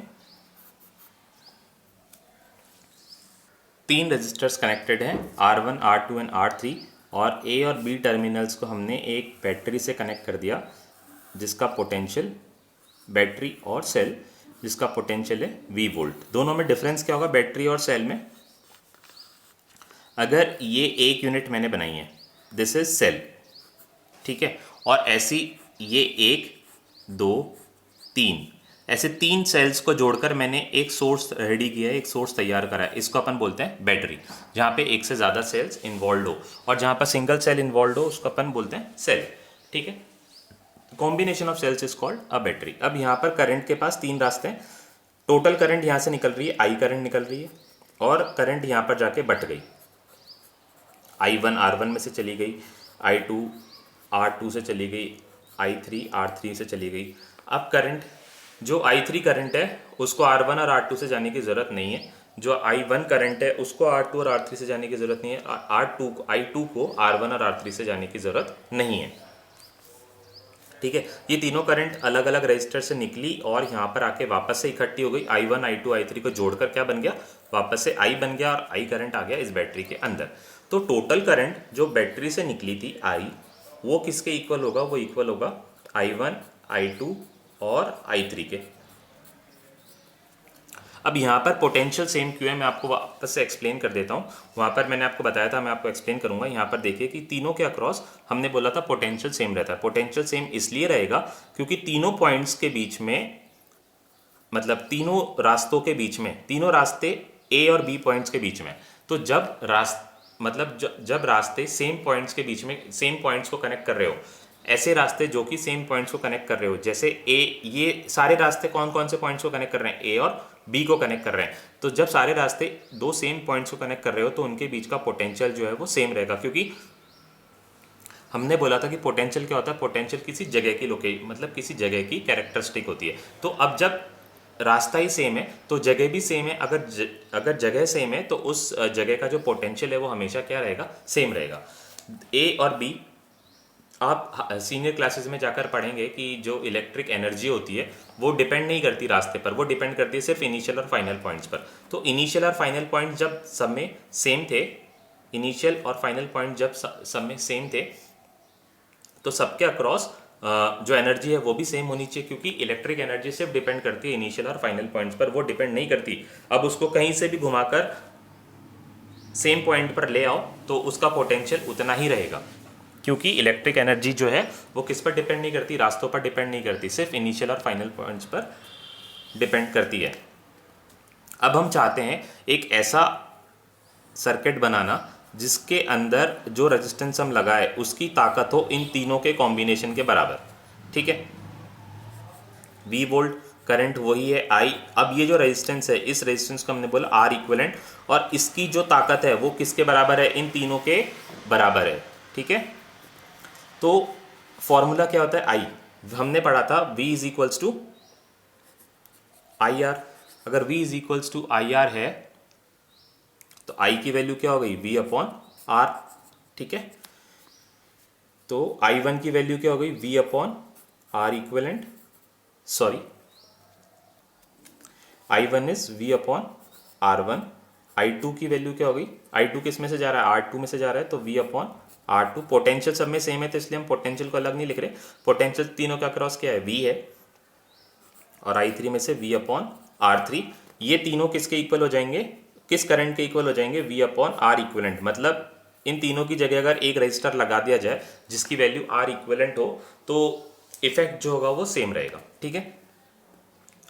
3 रजिस्टर्स कनेक्टेड हैं, R1 R2 एंड R3, और A और B टर्मिनल्स को हमने एक बैटरी से कनेक्ट कर दिया जिसका पोटेंशियल, बैटरी और सेल जिसका पोटेंशियल है V वोल्ट। दोनों में डिफरेंस क्या होगा बैटरी और सेल में? अगर ये एक यूनिट मैंने बनाई है, दिस इज सेल, ठीक है, और ऐसी ये 1 2 3 ऐसे 3 सेल्स को जोड़कर मैंने एक सोर्स रेडी किया है, एक सोर्स तैयार करा है, इसको अपन बोलते हैं बैटरी। जहाँ पे एक से ज़्यादा सेल्स इन्वॉल्व हो, और जहाँ पर सिंगल सेल इन्वॉल्व हो उसको अपन बोलते हैं सेल। ठीक है, combination of cells is called a battery. अब यहाँ पर करंट के पास 3 रास्ते हैं। टोटल करंट यहाँ से निकल रही है, I करंट निकल रही है, और करंट यहाँ पर जाके बट गई। I1 R1 में से चली गई, I2 R2 से चली गई, I3 R3 से चली गई। अब करंट, जो I3 करंट है उसको R1 और R2 से जाने की ज़रूरत नहीं है, जो I1 करंट है उसको R2 और R3 से जाने की ज़रूरत नहीं है, I2 को R1 और R3 से जाने की ज़रूरत नहीं है। ठीक है, ये तीनों करंट अलग अलग रजिस्टर से निकली और यहाँ पर आके वापस से इकट्ठी हो गई। I1 I2 I3 को जोड़कर क्या बन गया? वापस से I बन गया, और I करंट आ गया इस बैटरी के अंदर। तो टोटल करंट जो बैटरी से निकली थी I, वो किसके इक्वल होगा? वो इक्वल होगा I1 I2 और I3 के। अब यहाँ पर पोटेंशियल सेम क्यों है, मैं आपको वापस से एक्सप्लेन कर देता हूँ। वहाँ पर मैंने आपको बताया था, मैं आपको एक्सप्लेन करूँगा। यहाँ पर देखिए कि तीनों के अक्रॉस हमने बोला था पोटेंशियल सेम रहता है। पोटेंशियल सेम इसलिए रहेगा क्योंकि तीनों पॉइंट्स के बीच में, मतलब तीनों रास्तों के बीच में, तीनों रास्ते A और B पॉइंट्स के बीच में, तो जब जब रास्ते सेम पॉइंट्स के बीच में सेम पॉइंट्स को कनेक्ट कर रहे हो, ऐसे रास्ते जो कि सेम पॉइंट्स को कनेक्ट कर रहे हो, जैसे ये सारे रास्ते कौन कौन से पॉइंट्स को कनेक्ट कर रहे हैं? A और B को कनेक्ट कर रहे हैं। तो जब सारे रास्ते 2 सेम पॉइंट्स को कनेक्ट कर रहे हो तो उनके बीच का पोटेंशियल जो है वो सेम रहेगा, क्योंकि हमने बोला था कि पोटेंशियल क्या होता है? पोटेंशियल किसी जगह की मतलब किसी जगह की कैरेक्टरिस्टिक होती है। तो अब जब रास्ता ही सेम है तो जगह भी सेम है। अगर जगह सेम है तो उस जगह का जो पोटेंशियल है वो हमेशा क्या रहेगा? सेम रहेगा। A और B आप सीनियर क्लासेस में जाकर पढ़ेंगे कि जो इलेक्ट्रिक एनर्जी होती है वो डिपेंड नहीं करती रास्ते पर, वो डिपेंड करती है सिर्फ इनिशियल और फाइनल पॉइंट्स पर। तो इनिशियल और फाइनल पॉइंट्स जब सब में सेम थे इनिशियल और फाइनल पॉइंट जब सब में सेम थे तो सबके अक्रॉस जो एनर्जी है वो भी सेम होनी चाहिए, क्योंकि इलेक्ट्रिक एनर्जी सिर्फ डिपेंड करती है इनिशियल और फाइनल पॉइंट्स पर, वो डिपेंड नहीं करती। अब उसको कहीं से भी घुमाकर सेम पॉइंट पर ले आओ तो उसका पोटेंशियल उतना ही रहेगा, क्योंकि इलेक्ट्रिक एनर्जी जो है वो किस पर डिपेंड नहीं करती, रास्तों पर डिपेंड नहीं करती, सिर्फ इनिशियल और फाइनल पॉइंट्स पर डिपेंड करती है। अब हम चाहते हैं एक ऐसा सर्किट बनाना जिसके अंदर जो रेजिस्टेंस हम लगाए उसकी ताकत हो इन तीनों के कॉम्बिनेशन के बराबर। ठीक है, V वोल्ट, करंट वही है I। अब ये जो रेजिस्टेंस है, इस रेजिस्टेंस को हमने बोला R इक्विवेलेंट, और इसकी जो ताकत है वो किसके बराबर है, इन तीनों के बराबर है। ठीक है, तो फॉर्मूला क्या होता है, I हमने पढ़ा था V is equals to I R. अगर V is equals to I R है तो I की वैल्यू क्या हो गई, V अपॉन R। ठीक है, तो I1 की वैल्यू क्या हो गई, V upon R equivalent, sorry I1 is V upon R1। I2 की वैल्यू क्या हो गई, I2 किस में से जा रहा है, R2 में से जा रहा है, तो V अपॉन R2। पोटेंशियल सब में सेम है तो इसलिए हम पोटेंशियल को अलग नहीं लिख रहे, पोटेंशियल तीनों का क्रॉस क्या है, V है, और I3 में से V अपॉन R3। ये तीनों किसके इक्वल हो जाएंगे, किस करंट के इक्वल हो जाएंगे, V अपॉन R इक्विवेलेंट। मतलब इन तीनों की जगह अगर एक रजिस्टर लगा दिया जाए जिसकी वैल्यू R इक्विवेलेंट हो तो इफेक्ट जो होगा वो सेम रहेगा। ठीक है,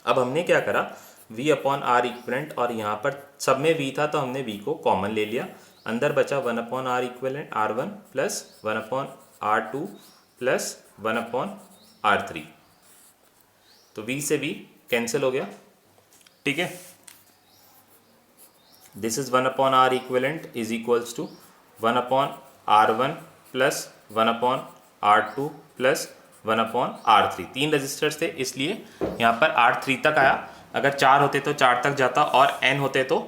अब हमने क्या करा, V अपॉन R इक्विवेलेंट, और यहाँ पर सब में V था तो हमने V को कॉमन ले लिया, अंदर बचा 1 upon R equivalent R1 plus 1 upon R2 plus 1 upon R3, तो V से V कैंसिल हो गया। ठीक है, this is 1 upon R equivalent is equals to 1 upon R1 plus 1 upon R2 plus 1 upon R3। तीन रजिस्टर्स थे इसलिए यहाँ पर R3 तक आया, अगर 4 होते तो 4 तक जाता, और N होते तो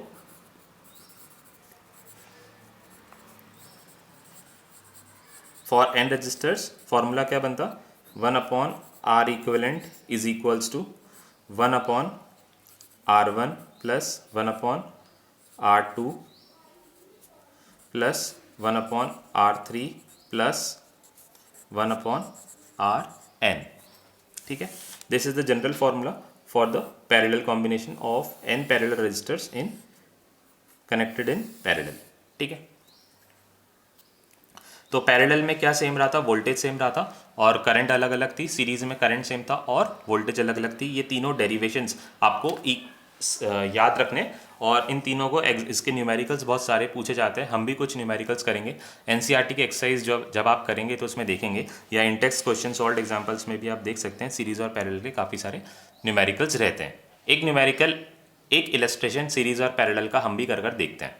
फॉर N रजिस्टर्स फॉर्मूला क्या बनता, 1 upon R equivalent is equals to 1 upon R1 plus 1 upon R2 plus 1 upon R3 plus 1 upon Rn। ठीक है, this is the general formula for the parallel combination of n parallel resistors in connected in parallel. ठीक है, तो parallel में क्या same रहा था, voltage same रहा था और करंट अलग अलग थी, सीरीज में करंट सेम था और वोल्टेज अलग अलग थी। ये तीनों डेरिवेशंस आपको याद रखने, और इन तीनों को इसके न्यूमेरिकल्स बहुत सारे पूछे जाते हैं, हम भी कुछ न्यूमेरिकल्स करेंगे। एनसीईआरटी के एक्सरसाइज जब आप करेंगे तो उसमें देखेंगे, या इंटेक्स क्वेश्चन सॉल्व एग्जांपल्स में भी आप देख सकते हैं, सीरीज और पैरेलल के काफ़ी सारे न्यूमेरिकल्स रहते हैं। एक न्यूमेरिकल, एक इलस्ट्रेशन सीरीज और पैरेलल का हम भी कर देखते हैं।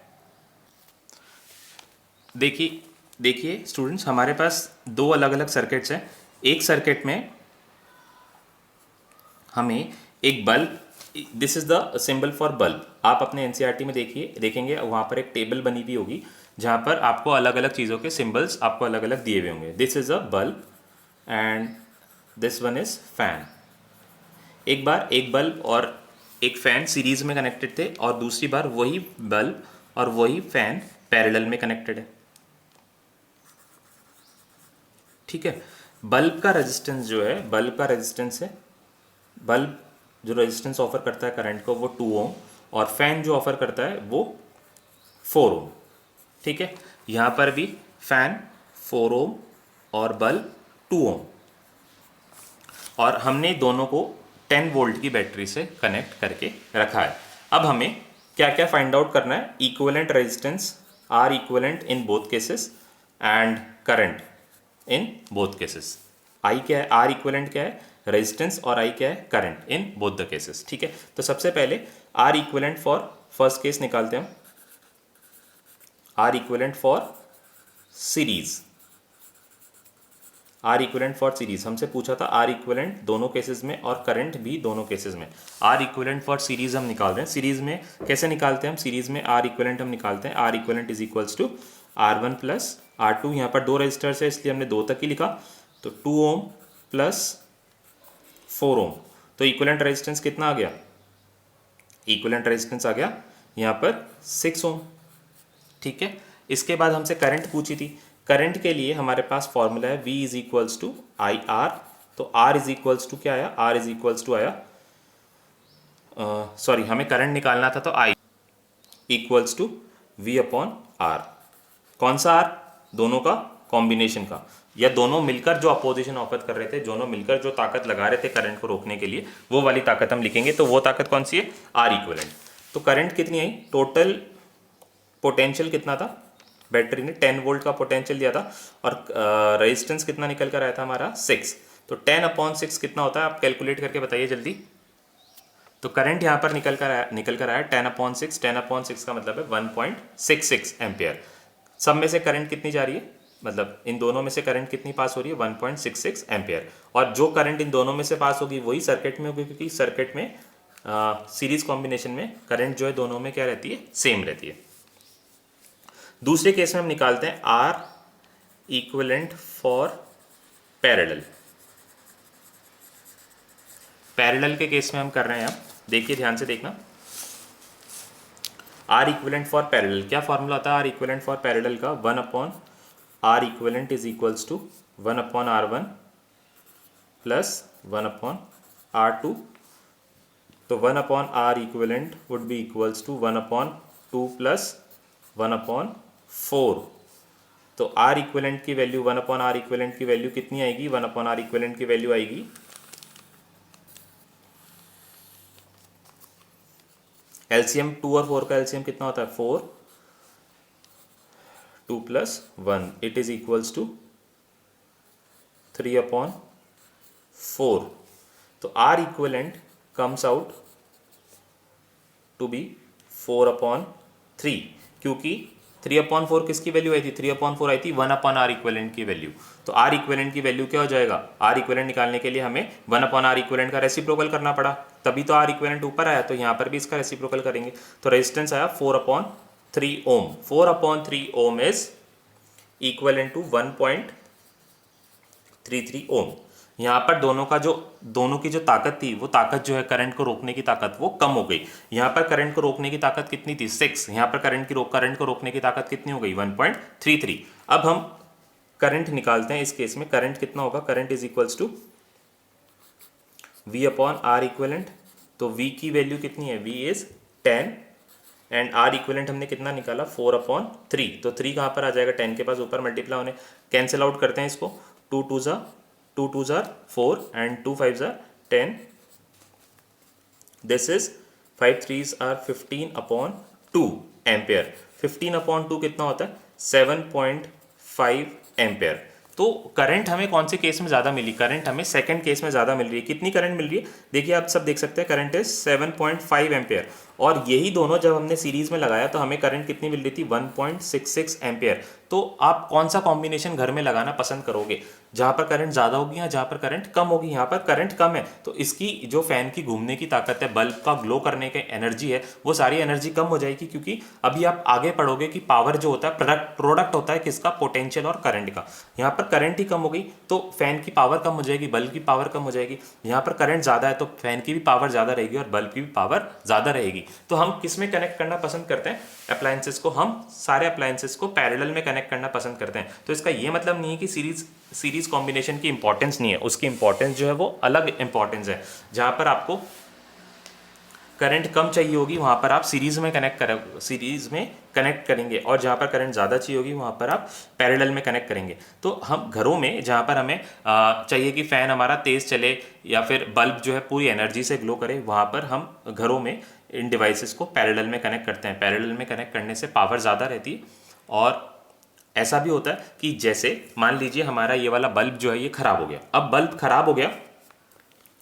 देखिए स्टूडेंट्स, हमारे पास दो अलग अलग सर्किट्स हैं। एक सर्किट में हमें एक bulb, this is the symbol for bulb, आप अपने एनसीईआरटी में देखेंगे वहाँ पर एक टेबल बनी हुई होगी जहाँ पर आपको अलग अलग चीज़ों के सिंबल्स आपको अलग अलग दिए हुए होंगे। This is a bulb and this one is fan. एक बार एक बल्ब और एक फैन सीरीज में कनेक्टेड थे और दूसरी बार वही बल्ब और वही फैन पैरेलल में कनेक्टेड है। ठीक है, बल्ब का रेजिस्टेंस जो है, बल्ब का रेजिस्टेंस है, बल्ब जो रेजिस्टेंस ऑफर करता है करंट को वो 2 ओम, और फैन जो ऑफर करता है वो 4 ओम। ठीक है, यहाँ पर भी फैन 4 ओम और बल्ब 2 ओम, और हमने दोनों को 10 वोल्ट की बैटरी से कनेक्ट करके रखा है। अब हमें क्या क्या फाइंड आउट करना है, equivalent resistance R equivalent in both cases and current in both cases. I क्या है, आर इक्विवेलेंट क्या है, रेजिस्टेंस, और आई क्या है, current in both the cases. ठीक है, तो सबसे पहले R equivalent for first case निकालते हैं, R equivalent for series. R equivalent for series हमसे पूछा था, आर इक्विवेलेंट दोनों केसेस में और करंट भी दोनों केसेस में। आर इक्विवेलेंट फॉर सीरीज हम निकाल रहे हैं। सीरीज में कैसे निकालते हैं हम, सीरीज में आर इक्विवेलेंट हम निकालते हैं, R equivalent is equals to R1 plus R2। यहाँ पर दो रजिस्टर्स है इसलिए हमने 2 तक ही लिखा, तो 2 ओम प्लस 4 ओम, तो इक्विवेलेंट रेजिस्टेंस कितना आ गया, इक्विवेलेंट रेजिस्टेंस आ गया यहाँ पर 6 ओम। ठीक है, इसके बाद हमसे करंट पूछी थी। करंट के लिए हमारे पास फॉर्मूला है V is equals to I R. तो R इज इक्वल्स टू क्या आया, R इज इक्वल्स टू आया, सॉरी हमें करंट निकालना था, तो I equals to V upon R। कौन सा R? दोनों का कॉम्बिनेशन का, या दोनों मिलकर जो अपोजिशन ऑफर कर रहे थे, दोनों मिलकर जो ताकत लगा रहे थे करंट को रोकने के लिए, वो वाली ताकत हम लिखेंगे। तो वो ताकत कौन सी है? R equivalent. तो करंट कितनी आई? टोटल पोटेंशियल कितना था? बैटरी ने 10 वोल्ट का पोटेंशियल दिया था और रेजिस्टेंस कितना निकल कर आया था हमारा? 6। तो 10/6 कितना होता है? आप कैलकुलेट करके बताइए जल्दी। तो करंट यहाँ पर निकल कर आया 10/6। 10/6 का मतलब है 1.66 एम्पियर। सब में से करंट कितनी जा रही है, मतलब इन दोनों में से करंट कितनी पास हो रही है? 1.66 एम्पियर। और जो करंट इन दोनों में से पास होगी वही सर्किट में होगी, क्योंकि सर्किट में सीरीज कॉम्बिनेशन में करंट जो है दोनों में क्या रहती है? सेम रहती है। दूसरे केस में हम निकालते हैं R equivalent for parallel. Parallel के केस में हम कर रहे हैं, आप देखिए ध्यान से देखना। आर इक्विवेलेंट फॉर पैरेलल, क्या फॉर्मूला होता है आर इक्विवेलेंट फॉर पैरेलल का? 1/R equivalent is equals to 1/R1 plus 1/R2। तो 1/R equivalent would be equals to 1/2 plus 1/4। तो R इक्विवेलेंट की वैल्यू, 1/R इक्विवेलेंट की वैल्यू कितनी आएगी? 1/R इक्विवेलेंट की वैल्यू आएगी, एलसीएम 2 और 4 का एलसीएम कितना होता है? 4, 2 plus 1, it is equals to 3/4। तो R equivalent comes out to be 4/3, क्योंकि 3/4 किसकी वैल्यू आई थी? 3/4 आई थी 1/R इक्विवेलेंट की वैल्यू। तो R इक्विवेलेंट की वैल्यू क्या हो जाएगा? R इक्विवेलेंट निकालने के लिए हमें 1/R इक्विवेलेंट का रेसिप्रोकल करना पड़ा, तभी तो R इक्विवेलेंट ऊपर आया। तो यहाँ पर भी इसका रेसिप्रोकल करेंगे, तो रेजिस्टेंस आया 4/3 ओम। 4/3 ओम इज इक्विवेलेंट टू 1.33 ओम। यहाँ पर दोनों की जो ताकत थी, वो ताकत जो है करंट को रोकने की ताकत, वो कम हो गई। यहाँ पर करंट को रोकने की ताकत कितनी थी? 6। यहाँ पर करंट को रोकने की ताकत कितनी हो गई? 1.33। अब हम करंट निकालते हैं। इस केस में करंट कितना होगा? Current is equals to V/R equivalent. तो V की वैल्यू कितनी है? V is 10 and R equivalent हमने कितना निकाला? 4/3। तो 3 कहाँ पर आ जाएगा? 10 के पास ऊपर मल्टीप्लाई होने, कैंसिल आउट करते हैं इसको। 2 2s are 4 and 2 5s are 10. This is 5 3s are 15/2 ampere. 15/2 कितना होता है? 7.5 एम्पियर। तो करंट हमें कौन से केस में ज़्यादा मिली? करंट हमें सेकंड केस में ज़्यादा मिल रही है। कितनी करंट मिल रही है? देखिए आप सब देख सकते हैं, करंट इज 7.5 एम्पियर। और यही दोनों जब हमने सीरीज में लगाया तो हमें करंट कितनी मिल रही थी? 1.66 एम्पियर। तो आप कौन सा कॉम्बिनेशन घर में लगाना पसंद करोगे? जहाँ पर करंट ज़्यादा होगी या जहाँ पर करंट कम होगी? यहाँ पर करंट कम है, तो इसकी जो फैन की घूमने की ताकत है, बल्ब का ग्लो करने की एनर्जी है, वो सारी एनर्जी कम हो जाएगी। क्योंकि अभी आप आगे पढ़ोगे कि पावर जो होता है प्रोडक्ट होता है किसका? पोटेंशियल और करंट का। यहाँ पर करंट ही कम हो गई तो फैन की पावर कम हो जाएगी, बल्ब की पावर कम हो जाएगी। यहाँ पर करंट ज़्यादा है तो फैन की भी पावर ज़्यादा रहेगी और बल्ब की भी पावर ज़्यादा रहेगी। तो हम किस में कनेक्ट करना पसंद करते हैं? अप्लायंसेस को, हम सारे अप्लायंसेस को पैरेलल में कनेक्ट करना पसंद करते हैं। तो इसका ये मतलब नहीं है कि सीरीज कॉम्बिनेशन की इंपॉर्टेंस नहीं है, उसकी इंपॉर्टेंस जो है वो अलग इंपॉर्टेंस है। जहाँ पर आपको करंट कम चाहिए होगी वहाँ पर आप सीरीज में कनेक्ट करेंगे, और जहाँ पर करंट ज़्यादा चाहिए होगी वहाँ पर आप पैरेलल में कनेक्ट करेंगे। तो हम घरों में जहाँ पर हमें चाहिए कि फ़ैन हमारा तेज़ चले या फिर बल्ब जो है पूरी एनर्जी से ग्लो करे, वहाँ पर हम घरों में इन डिवाइसेस को पैरेलल में कनेक्ट करते हैं। पैरेलल में कनेक्ट करने से पावर ज़्यादा रहती है। और ऐसा भी होता है कि जैसे मान लीजिए हमारा ये वाला बल्ब जो है ये ख़राब हो गया। अब बल्ब ख़राब हो गया,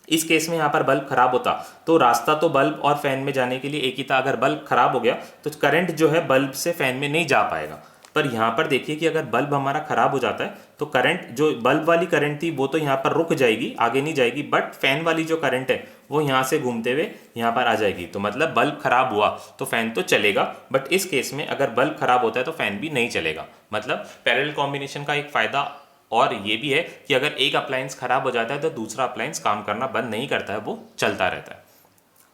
इस केस में यहाँ पर बल्ब खराब होता तो रास्ता तो बल्ब और फैन में जाने के लिए एक ही था। अगर बल्ब खराब हो गया तो करंट जो है बल्ब से फैन में नहीं जा पाएगा। पर यहाँ पर देखिए कि अगर बल्ब हमारा खराब हो जाता है तो करंट, जो बल्ब वाली करंट थी वो तो यहाँ पर रुक जाएगी, आगे नहीं जाएगी, बट फैन वाली जो करंट है वो यहाँ से घूमते हुए यहाँ पर आ जाएगी। तो मतलब बल्ब खराब हुआ तो फैन तो चलेगा, बट इस केस में अगर बल्ब खराब होता है तो फैन भी नहीं चलेगा। मतलब पैरेलल कॉम्बिनेशन का एक फ़ायदा और ये भी है कि अगर एक अप्लायंस खराब हो जाता है तो दूसरा अप्लायंस काम करना बंद नहीं करता है, वो चलता रहता है।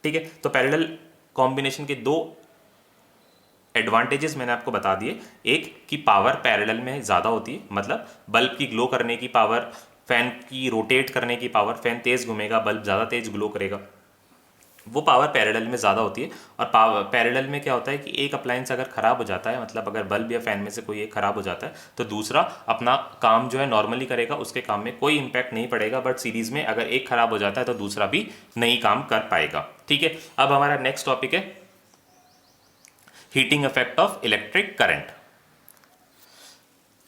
ठीक है, तो पैरेलल कॉम्बिनेशन के दो एडवांटेजेस मैंने आपको बता दिए। एक कि पावर पैरेलल में ज़्यादा होती है, मतलब बल्ब की ग्लो करने की पावर, फैन की रोटेट करने की पावर, फैन तेज़ घूमेगा, बल्ब ज़्यादा तेज़ ग्लो करेगा, वो पावर पैरेलल में ज़्यादा होती है। और पावर पैरेलल में क्या होता है कि एक अप्लायंस अगर ख़राब हो जाता है, मतलब अगर बल्ब या फैन में से कोई एक ख़राब हो जाता है, तो दूसरा अपना काम जो है नॉर्मली करेगा, उसके काम में कोई इंपैक्ट नहीं पड़ेगा। बट सीरीज़ में अगर एक ख़राब हो जाता है तो दूसरा भी नहीं काम कर पाएगा। ठीक है, अब हमारा नेक्स्ट टॉपिक है heating effect of electric current.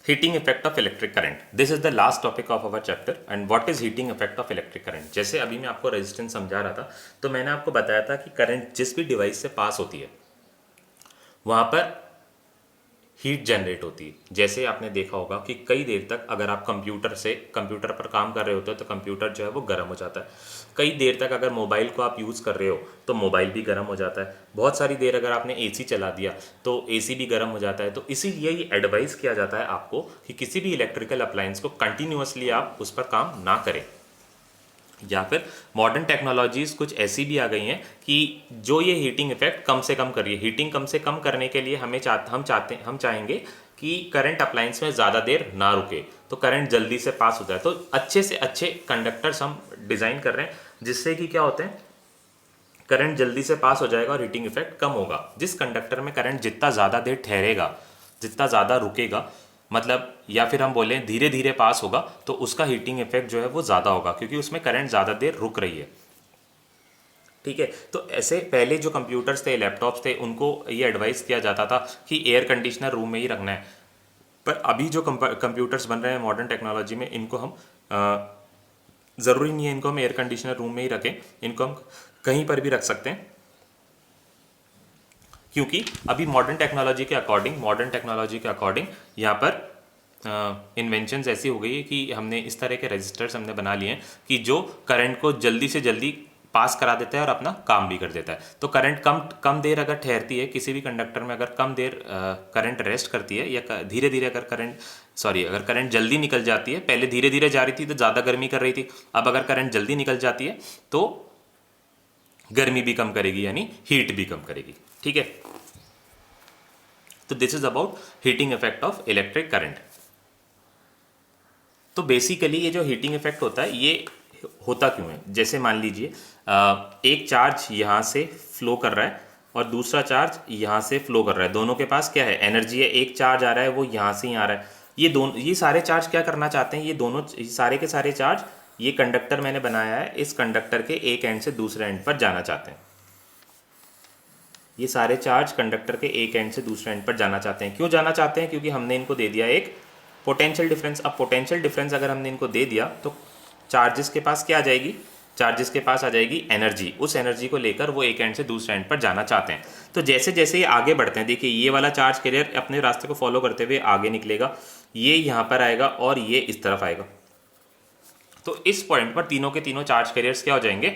Heating effect of electric current, this is the last topic of our chapter. And what is heating effect of electric current? जैसे अभी मैं आपको रेजिस्टेंस समझा रहा था, तो मैंने आपको बताया था कि करंट जिस भी डिवाइस से पास होती है वहाँ पर हीट जनरेट होती है। जैसे आपने देखा होगा कि कई देर तक अगर आप कंप्यूटर पर काम कर रहे होते हो तो कंप्यूटर जो है वो गर्म हो जाता है। कई देर तक अगर मोबाइल को आप यूज़ कर रहे हो तो मोबाइल भी गर्म हो जाता है। बहुत सारी देर अगर आपने एसी चला दिया तो एसी भी गर्म हो जाता है। तो इसीलिए ये एडवाइस किया जाता है आपको कि किसी भी इलेक्ट्रिकल अप्लायंस को कंटिन्यूअसली आप उस पर काम ना करें। या फिर मॉडर्न टेक्नोलॉजीज़ कुछ ऐसी भी आ गई हैं कि जो ये हीटिंग इफेक्ट कम से कम करिए। हीटिंग कम से कम करने के लिए हम चाहेंगे कि करंट अप्लायंस में ज़्यादा देर ना रुके, तो करंट जल्दी से पास हो जाए। तो अच्छे से अच्छे कंडक्टर्स हम डिज़ाइन कर रहे हैं जिससे कि क्या होते हैं, करंट जल्दी से पास हो जाएगा और हीटिंग इफेक्ट कम होगा। जिस कंडक्टर में करंट जितना ज़्यादा देर ठहरेगा, जितना ज़्यादा रुकेगा, मतलब या फिर हम बोलें धीरे धीरे पास होगा, तो उसका हीटिंग इफेक्ट जो है वो ज़्यादा होगा क्योंकि उसमें करंट ज़्यादा देर रुक रही है। ठीक है, तो ऐसे पहले जो कंप्यूटर्स थे, लैपटॉप्स थे, उनको ये एडवाइस किया जाता था कि एयर कंडीशनर रूम में ही रखना है। पर अभी जो कंप्यूटर्स बन रहे हैं मॉडर्न टेक्नोलॉजी में, इनको हम ज़रूरी नहीं है इनको हम एयर कंडीशनर रूम में ही रखें, इनको हम कहीं पर भी रख सकते हैं। क्योंकि अभी मॉडर्न टेक्नोलॉजी के अकॉर्डिंग यहाँ पर इन्वेंशंस ऐसी हो गई है कि हमने इस तरह के रजिस्टर्स हमने बना लिए हैं कि जो करंट को जल्दी से जल्दी पास करा देता है और अपना काम भी कर देता है। तो करंट कम देर अगर ठहरती है किसी भी कंडक्टर में, अगर कम देर करंट रेस्ट करती है या धीरे धीरे अगर करंट जल्दी निकल जाती है, पहले धीरे धीरे जा रही थी तो ज़्यादा गर्मी कर रही थी, अब अगर करंट जल्दी निकल जाती है तो गर्मी भी कम करेगी, यानी हीट भी कम करेगी। ठीक है, तो this is about heating effect of electric current. तो बेसिकली ये जो हीटिंग इफेक्ट होता है ये होता क्यों है? जैसे मान लीजिए एक चार्ज यहाँ से फ्लो कर रहा है और दूसरा चार्ज यहाँ से फ्लो कर रहा है। दोनों के पास क्या है, एनर्जी है। एक चार्ज आ रहा है वो यहाँ से ही आ रहा है। ये सारे चार्ज क्या करना चाहते हैं, ये सारे के सारे चार्ज, ये कंडक्टर मैंने बनाया है, इस कंडक्टर के एक एंड से दूसरे एंड पर जाना चाहते हैं। ये सारे चार्ज कंडक्टर के एक एंड से दूसरे एंड पर जाना चाहते हैं। क्यों जाना चाहते हैं? क्योंकि हमने इनको दे दिया एक पोटेंशियल डिफरेंस। अब पोटेंशियल डिफरेंस अगर हमने इनको दे दिया तो चार्जेस के पास क्या आ जाएगी, चार्जेस के पास आ जाएगी एनर्जी। उस एनर्जी को लेकर वो एक एंड से दूसरे एंड पर जाना चाहते हैं। तो जैसे जैसे ये आगे बढ़ते हैं, देखिए ये वाला चार्ज कैरियर अपने रास्ते को फॉलो करते हुए आगे निकलेगा, ये यहाँ पर आएगा और ये इस तरफ आएगा। तो इस पॉइंट पर तीनों के तीनों चार्ज कैरियर्स क्या हो जाएंगे,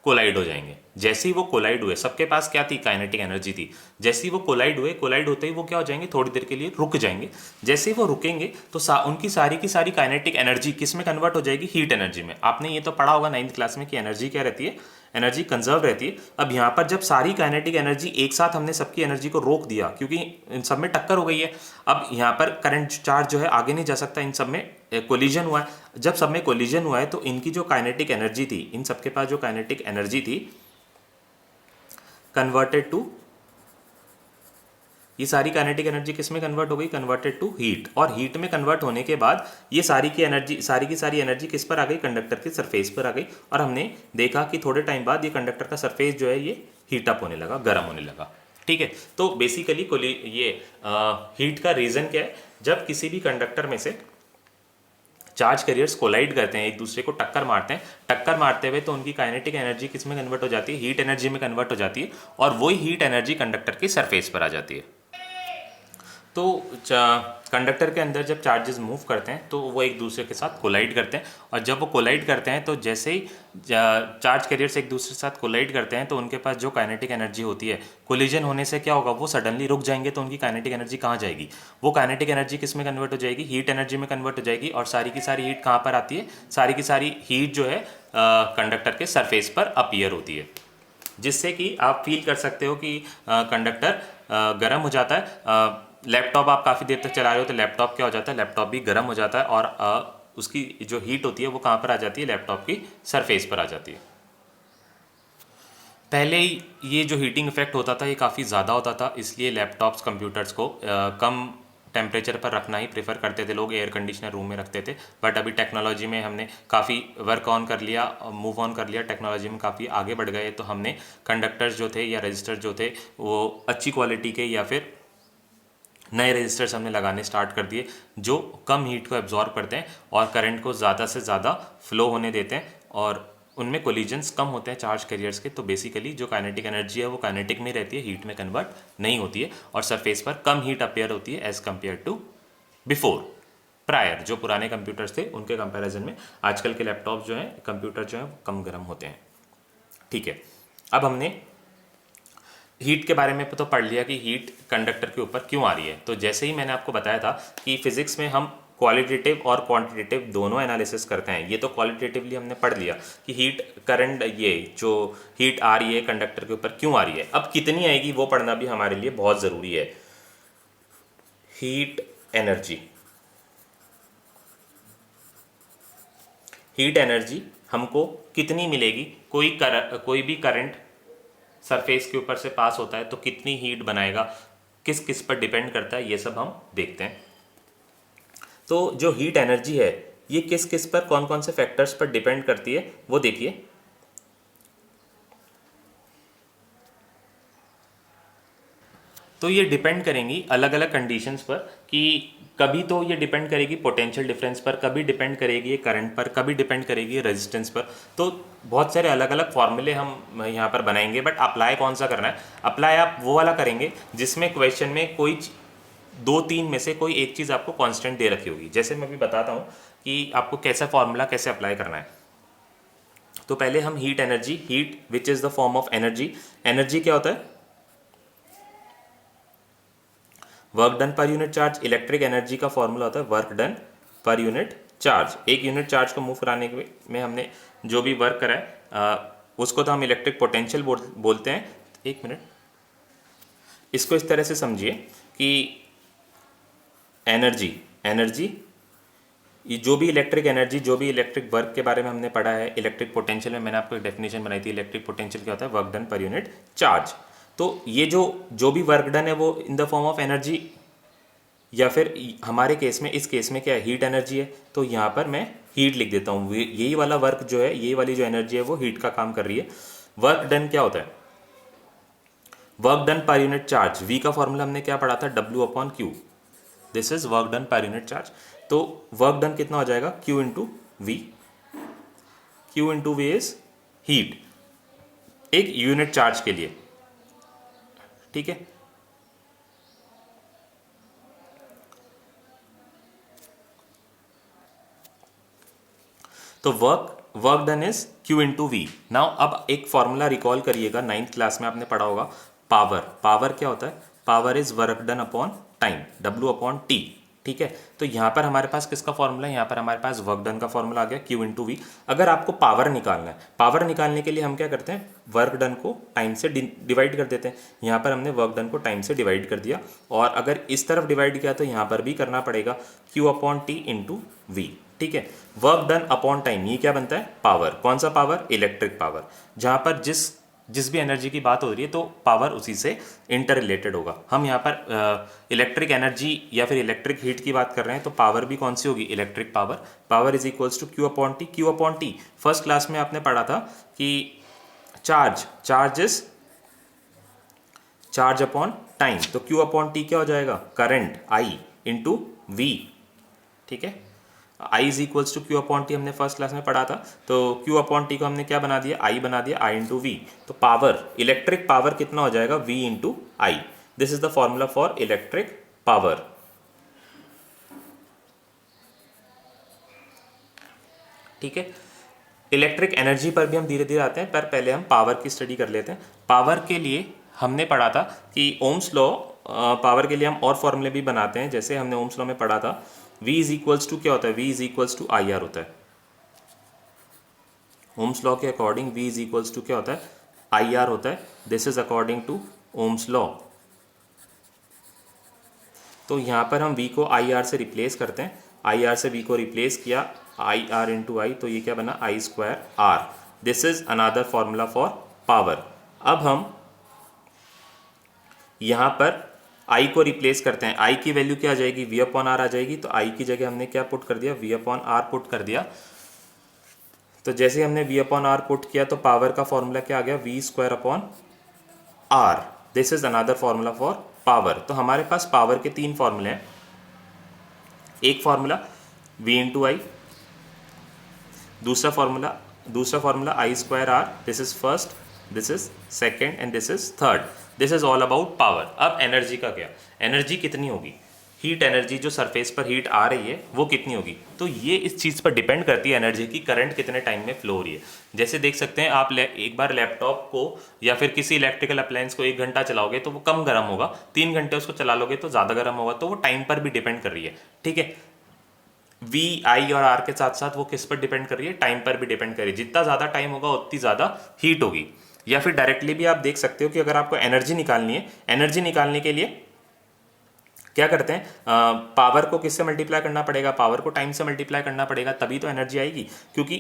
कोलाइड हो जाएंगे। जैसे ही वो कोलाइड हुए, सबके पास क्या थी, काइनेटिक एनर्जी थी। जैसे ही वो कोलाइड होते ही वो क्या हो जाएंगे, थोड़ी देर के लिए रुक जाएंगे। जैसे ही वो रुकेंगे तो उनकी सारी की सारी काइनेटिक एनर्जी किस में कन्वर्ट हो जाएगी, हीट एनर्जी में। आपने ये तो पढ़ा होगा 9th क्लास में कि एनर्जी क्या रहती है, एनर्जी कंजर्व रहती है। अब यहाँ पर जब सारी काइनेटिक एनर्जी एक साथ, हमने सबकी एनर्जी को रोक दिया क्योंकि इन सब में टक्कर हो गई है। अब यहाँ पर करंट चार्ज जो है आगे नहीं जा सकता, इन सब में कोलिजन हुआ है। जब सब में कोलिजन हुआ है तो इनकी जो काइनेटिक एनर्जी थी, इन सबके पास जो काइनेटिक एनर्जी थी, कन्वर्टेड टू, ये सारी काइनेटिक एनर्जी किस में कन्वर्ट हो गई, कन्वर्टेड टू हीट। और हीट में कन्वर्ट होने के बाद ये सारी की सारी एनर्जी किस पर आ गई, कंडक्टर के सरफेस पर आ गई। और हमने देखा कि थोड़े टाइम बाद ये कंडक्टर का सरफेस जो है ये हीट अप होने लगा, गर्म होने लगा। ठीक है, तो बेसिकली ये हीट का रीजन क्या है, जब किसी भी कंडक्टर में से चार्ज कैरियर्स कोलाइड करते हैं, एक दूसरे को टक्कर मारते हैं, टक्कर मारते हुए तो उनकी काइनेटिक एनर्जी किस में कन्वर्ट हो जाती है, हीट एनर्जी में कन्वर्ट हो जाती है। और वही हीट एनर्जी कंडक्टर के सरफेस पर आ जाती है। तो कंडक्टर के अंदर जब चार्जेस मूव करते हैं तो वो एक दूसरे के साथ कोलाइड करते हैं। और जब वो कोलाइड करते हैं तो जैसे ही चार्ज कैरियर्स एक दूसरे के साथ कोलाइड करते हैं तो उनके पास जो काइनेटिक एनर्जी होती है, कोलिजन होने से क्या होगा, वो सडनली रुक जाएंगे। तो उनकी काइनेटिक एनर्जी कहाँ जाएगी, वो काइनेटिक एनर्जी किस में कन्वर्ट हो जाएगी, हीट एनर्जी में कन्वर्ट हो जाएगी। और सारी की सारी हीट कहाँ पर आती है, सारी की सारी हीट जो है कंडक्टर के सरफेस पर अपीयर होती है। जिससे कि आप फील कर सकते हो कि कंडक्टर गर्म हो जाता है। लैपटॉप आप काफ़ी देर तक चला रहे हो तो लैपटॉप क्या हो जाता है, लैपटॉप भी गर्म हो जाता है और उसकी जो हीट होती है वो कहाँ पर आ जाती है, लैपटॉप की सरफेस पर आ जाती है। पहले ये जो हीटिंग इफेक्ट होता था ये काफ़ी ज़्यादा होता था, इसलिए लैपटॉप्स कंप्यूटर्स को कम टेम्परेचर पर रखना ही प्रेफर करते थे लोग, एयर कंडीशनर रूम में रखते थे। बट अभी टेक्नोलॉजी में हमने काफ़ी वर्क ऑन कर लिया, मूव ऑन कर लिया, टेक्नोलॉजी में काफ़ी आगे बढ़ गए, तो हमने कंडक्टर्स जो थे या रजिस्टर्स जो थे वो अच्छी क्वालिटी के या फिर नए रजिस्टर्स हमने लगाने स्टार्ट कर दिए जो कम हीट को एब्जॉर्ब करते हैं और करंट को ज़्यादा से ज़्यादा फ्लो होने देते हैं और उनमें कोलिजन्स कम होते हैं चार्ज कैरियर्स के। तो बेसिकली जो काइनेटिक एनर्जी है वो काइनेटिक में रहती है, हीट में कन्वर्ट नहीं होती है और सरफेस पर कम हीट अपेयर होती है as compare to before, prior जो पुराने कंप्यूटर्स थे उनके कंपैरिजन में आजकल के लैपटॉप जो हैं, कंप्यूटर जो हैं कम गर्म होते हैं। ठीक है, अब हमने हीट के बारे में तो पढ़ लिया कि हीट कंडक्टर के ऊपर क्यों आ रही है। तो जैसे ही मैंने आपको बताया था कि फिजिक्स में हम क्वालिटेटिव और क्वांटिटेटिव दोनों एनालिसिस करते हैं। ये तो क्वालिटेटिवली हमने पढ़ लिया कि हीट करंट, ये जो हीट आ रही है कंडक्टर के ऊपर क्यों आ रही है, अब कितनी आएगी वो पढ़ना भी हमारे लिए बहुत ज़रूरी है। हीट एनर्जी, हीट एनर्जी हमको कितनी मिलेगी, कोई भी करंट सरफेस के ऊपर से पास होता है तो कितनी हीट बनाएगा, किस किस पर डिपेंड करता है, ये सब हम देखते हैं। तो जो हीट एनर्जी है ये किस किस पर, कौन कौन से फैक्टर्स पर डिपेंड करती है वो देखिए। तो ये डिपेंड करेंगी अलग अलग कंडीशंस पर कि कभी तो ये डिपेंड करेगी पोटेंशियल डिफरेंस पर, कभी डिपेंड करेगी ये करंट पर, कभी डिपेंड करेगी ये रेजिस्टेंस पर। तो बहुत सारे अलग अलग फॉर्मूले हम यहाँ पर बनाएंगे, बट अप्लाई कौन सा करना है, अप्लाई आप वो वाला करेंगे जिसमें क्वेश्चन में कोई दो तीन में से कोई एक चीज़ आपको कांस्टेंट दे रखी होगी। जैसे मैं अभी बताता हूँ कि आपको कैसा फॉर्मूला कैसे अप्लाई करना है। तो पहले हम heat energy, heat which is the form of energy, energy क्या होता है, work done per unit charge. Electric energy का फॉर्मूला होता है work done per unit charge. एक यूनिट चार्ज को मूव कराने में हमने जो भी वर्क करा है उसको तो हम इलेक्ट्रिक पोटेंशियल बोलते हैं। एक मिनट, इसको इस तरह से समझिए कि एनर्जी ये जो भी इलेक्ट्रिक एनर्जी, जो भी इलेक्ट्रिक वर्क के बारे में हमने पढ़ा है, इलेक्ट्रिक पोटेंशियल में मैंने आपको एक डेफिनेशन बनाई थी, इलेक्ट्रिक पोटेंशियल क्या होता है, work done per unit charge. तो ये जो भी वर्क डन है वो in the form of energy, या फिर हमारे केस में, इस केस में क्या है, हीट एनर्जी है। तो यहाँ पर मैं हीट लिख देता हूँ, यही वाला वर्क जो है, यही वाली जो एनर्जी है वो हीट का काम कर रही है। वर्क डन क्या होता है, work done per unit charge, V का फॉर्मूला हमने क्या पढ़ा था, W upon Q, this is work done per unit charge. तो वर्क डन कितना हो जाएगा, Q into V, Q into V is heat एक यूनिट चार्ज के लिए। ठीक है, तो work done is Q into V. Now अब एक फॉर्मूला रिकॉल करिएगा, 9th क्लास में आपने पढ़ा होगा, पावर क्या होता है, power is work done upon time, W upon T. ठीक है, तो यहाँ पर हमारे पास किसका फॉर्मूला है, यहाँ पर हमारे पास वर्क डन का फॉर्मूला आ गया, Q इंटू वी। अगर आपको पावर निकालना है, पावर निकालने के लिए हम क्या करते हैं, वर्क डन को टाइम से डिवाइड कर देते हैं। यहाँ पर हमने वर्क डन को टाइम से डिवाइड कर दिया, और अगर इस तरफ डिवाइड किया तो यहाँ पर भी करना पड़ेगा, Q upon T into V. ठीक है, वर्क डन अपॉन टाइम, ये क्या बनता है, पावर। कौन सा पावर, इलेक्ट्रिक पावर। जहाँ पर जिस भी एनर्जी की बात हो रही है तो पावर उसी से इंटर रिलेटेड होगा। हम यहाँ पर इलेक्ट्रिक एनर्जी या फिर इलेक्ट्रिक हीट की बात कर रहे हैं, तो पावर भी कौन सी होगी, electric power. Power is equals to Q upon T. Q upon T first class में आपने पढ़ा था कि चार्ज अपॉन टाइम, तो Q अपॉन टी क्या हो जाएगा, करंट I इंटू वी। ठीक है, I is equals to Q upon T हमने फर्स्ट क्लास में पढ़ा था, तो Q अपॉन टी को हमने क्या बना दिया, I बना दिया, I इंटू वी। तो पावर, इलेक्ट्रिक पावर कितना हो जाएगा, V into I। This is the formula for electric power. ठीक है, इलेक्ट्रिक एनर्जी पर भी हम धीरे धीरे आते हैं, पर पहले हम पावर की स्टडी कर लेते हैं। पावर के लिए हमने पढ़ा था कि ओम्स लॉ, पावर के लिए हम और फॉर्मूले भी बनाते हैं। जैसे हमने ओम्स लॉ में पढ़ा था, V इज इक्वल्स टू क्या होता है, V is equals to IR होता है। ओम्स लॉ के according V is equals to क्या होता है, आई आर होता है, this is according to Ohm's law. तो यहाँ पर हम V को आई आर से रिप्लेस करते हैं, आई आर से V को रिप्लेस किया, आई आर इंटू आई, तो ये क्या बना I square R. This is another formula for power. अब हम यहाँ पर I को रिप्लेस करते हैं, I की वैल्यू क्या आ जाएगी, V अपॉन आर आ जाएगी। तो I की जगह हमने क्या पुट कर दिया, V अपॉन आर पुट कर दिया। तो जैसे हमने V अपॉन आर पुट किया तो पावर का फॉर्मूला क्या आ गया, V square upon R. This is another formula for power. तो हमारे पास पावर के तीन फॉर्मूले हैं। एक फॉर्मूला V इंटू आई, दूसरा formula I square R, this is first, this is second and this is third. This is all about power. अब energy का क्या, एनर्जी कितनी होगी, हीट एनर्जी जो सरफेस पर हीट आ रही है वो कितनी होगी। तो ये इस चीज़ पर डिपेंड करती है एनर्जी की, करंट कितने टाइम में फ्लो हो रही है। जैसे देख सकते हैं आप एक बार लैपटॉप को या फिर किसी इलेक्ट्रिकल अप्लायंस को 1 घंटा चलाओगे तो वो कम गर्म होगा, 3 घंटे उसको चला लोगे तो ज़्यादा गर्म होगा। तो वो टाइम पर भी डिपेंड कर रही है, ठीक है। V, I और R के साथ साथ वो किस पर डिपेंड कर रही है, टाइम पर भी डिपेंड कर रही है। जितना ज़्यादा टाइम होगा उतनी ज़्यादा हीट होगी। या फिर डायरेक्टली भी आप देख सकते हो कि अगर आपको एनर्जी निकालनी है, एनर्जी निकालने के लिए क्या करते हैं, पावर को किससे मल्टीप्लाई करना पड़ेगा, पावर को टाइम से मल्टीप्लाई करना पड़ेगा, तभी तो एनर्जी आएगी। क्योंकि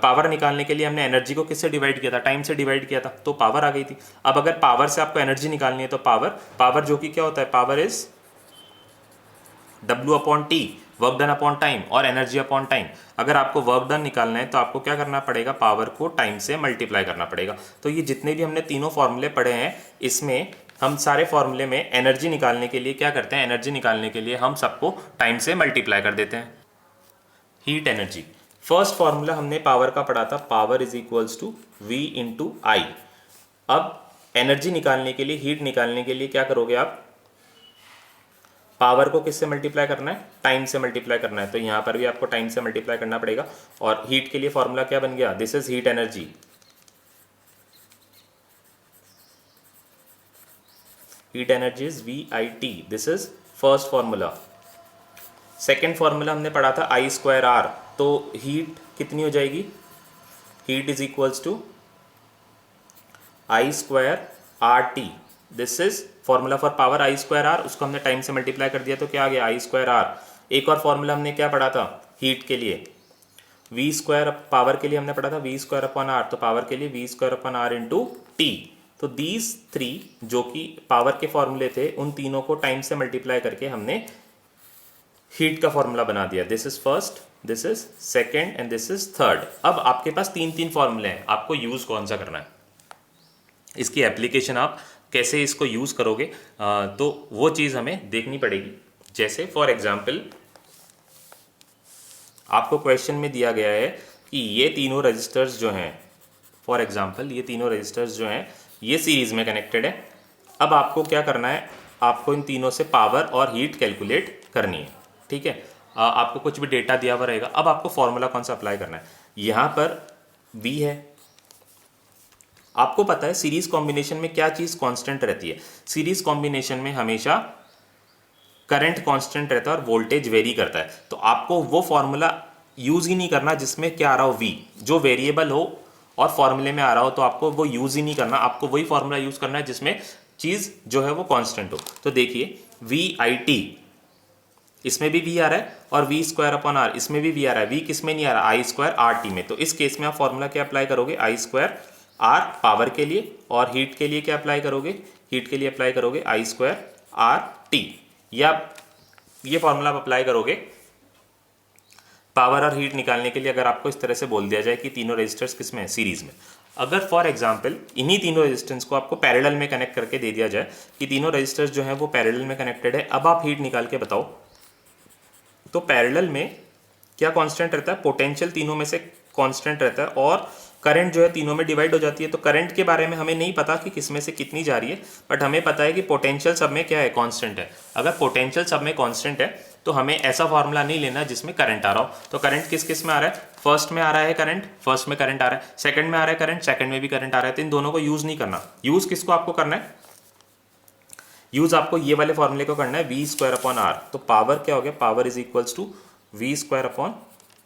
पावर निकालने के लिए हमने एनर्जी को किससे डिवाइड किया था, टाइम से डिवाइड किया था, तो पावर आ गई थी। अब अगर पावर से आपको एनर्जी निकालनी है तो पावर जो कि क्या होता है, power is W upon T, work done upon time, और एनर्जी अपॉन टाइम। अगर आपको वर्क डन निकालना है तो आपको क्या करना पड़ेगा, पावर को टाइम से मल्टीप्लाई करना पड़ेगा। तो ये जितने भी हमने तीनों फॉर्मूले पढ़े हैं, इसमें हम सारे फॉर्मूले में एनर्जी निकालने के लिए क्या करते हैं, एनर्जी निकालने के लिए हम सबको टाइम से मल्टीप्लाई कर देते हैं। हीट एनर्जी, फर्स्ट फॉर्मूला हमने पावर का पढ़ा था, power is equals to V into I. अब एनर्जी निकालने के लिए, हीट निकालने के लिए क्या करोगे आप, पावर को किससे मल्टीप्लाई करना है, टाइम से मल्टीप्लाई करना है। तो यहाँ पर भी आपको टाइम से मल्टीप्लाई करना पड़ेगा। और हीट के लिए फॉर्मूला क्या बन गया, this is heat energy, heat energy is VIT, this is first formula. Second formula हमने पढ़ा था आई स्क्वायर आर। तो हीट कितनी हो जाएगी, heat is equals to I square R T. This is formula for power, I square R, उसको हमने time से मल्टीप्लाई कर दिया तो क्या आ गया, आई स्क्वायर आर। एक और फॉर्मूला हमने क्या पढ़ा था हीट के लिए, V स्क्वायर, पावर के लिए हमने पढ़ा था V स्क्वायर अपॉन आर, तो पावर के लिए V square upon R into T. तो दीज 3 जो कि पावर के फॉर्मूले थे, उन तीनों को टाइम से मल्टीप्लाई करके हमने हीट का फॉर्मूला बना दिया। This is first, this is second and this is third. अब आपके पास 3 फॉर्मूले हैं, आपको यूज कौन सा करना है, इसकी एप्लीकेशन आप कैसे इसको यूज करोगे, तो वो चीज हमें देखनी पड़ेगी। जैसे फॉर एग्जाम्पल आपको क्वेश्चन में दिया गया है कि ये तीनों रजिस्टर्स जो हैं, फॉर एग्जाम्पल ये तीनों रजिस्टर्स जो हैं ये सीरीज में कनेक्टेड है। अब आपको क्या करना है, आपको इन तीनों से पावर और हीट कैलकुलेट करनी है, ठीक है। आपको कुछ भी डेटा दिया हुआ रहेगा। अब आपको फॉर्मूला कौन सा अप्लाई करना है, यहाँ पर V है, आपको पता है सीरीज कॉम्बिनेशन में क्या चीज़ कांस्टेंट रहती है, सीरीज कॉम्बिनेशन में हमेशा करंट कांस्टेंट रहता है और वोल्टेज वेरी करता है। तो आपको वो फॉर्मूला यूज़ ही नहीं करना जिसमें क्या आ रहा हो V, जो वेरिएबल हो और फॉर्मूले में आ रहा हो, तो आपको वो यूज़ ही नहीं करना। आपको वही फॉर्मूला यूज़ करना है जिसमें चीज़ जो है वो कांस्टेंट हो। तो देखिए VIT, इसमें भी V आ रहा है, और V स्क्वायर अपॉन आर, इसमें भी V आ रहा है। V किस में नहीं आ रहा, आई स्क्वायर आर टी में। तो इस केस में आप फॉर्मूला क्या अप्लाई करोगे, आई स्क्वायर आर पावर के लिए, और हीट के लिए क्या अप्लाई करोगे, हीट के लिए अप्लाई करोगे आई स्क्वायर आर टी। या ये फॉर्मूला आप अप्लाई करोगे पावर और हीट निकालने के लिए, अगर आपको इस तरह से बोल दिया जाए कि तीनों रेजिस्टर्स किस में है, सीरीज में। अगर फॉर एग्जांपल इन्हीं तीनों रेजिस्टेंस को आपको पैरेलल में कनेक्ट करके दे दिया जाए कि तीनों रेजिस्टर्स जो हैं वो पैरेलल में कनेक्टेड है, अब आप हीट निकाल के बताओ। तो पैरेलल में क्या कांस्टेंट रहता है, पोटेंशियल तीनों में से कांस्टेंट रहता है, और करंट जो है तीनों में डिवाइड हो जाती है। तो करंट के बारे में हमें नहीं पता कि किस में से कितनी जा रही है, बट हमें पता है कि पोटेंशियल सब में क्या है, कांस्टेंट है। अगर पोटेंशियल सब में कांस्टेंट है तो हमें ऐसा फॉर्मूला नहीं लेना जिसमें करंट आ रहा हो। तो करंट किस किस में आ रहा है, फर्स्ट में आ रहा है करंट, फर्स्ट में करंट आ रहा है, सेकंड में आ रहा है करंट, सेकंड में भी करंट आ रहा है। तो इन दोनों को यूज नहीं करना। यूज किसको आपको करना है, यूज आपको ये वाले फॉर्मूले को करना है, V स्क्वायर अपॉन आर। तो पावर क्या हो गया, power is equals to V square upon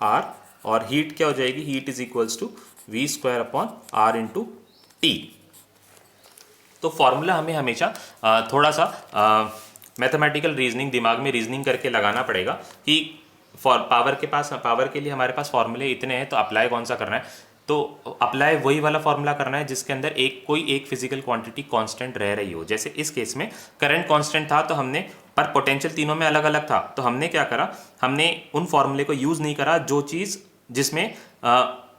R, और हीट क्या हो जाएगी, heat is equals to V square upon R into T. तो फॉर्मूला हमें हमेशा थोड़ा सा मैथमेटिकल रीजनिंग, दिमाग में रीजनिंग करके लगाना पड़ेगा कि पावर के लिए हमारे पास फॉर्मूले इतने हैं, तो अप्लाई कौन सा करना है। तो अप्लाई वही वाला फॉर्मूला करना है जिसके अंदर कोई एक फिजिकल क्वांटिटी कांस्टेंट रह रही हो। जैसे इस केस में करंट कांस्टेंट था, तो हमने पर पोटेंशियल तीनों में अलग अलग था, तो हमने क्या करा, हमने उन फॉर्मूले को यूज़ नहीं करा जो चीज़ जिसमें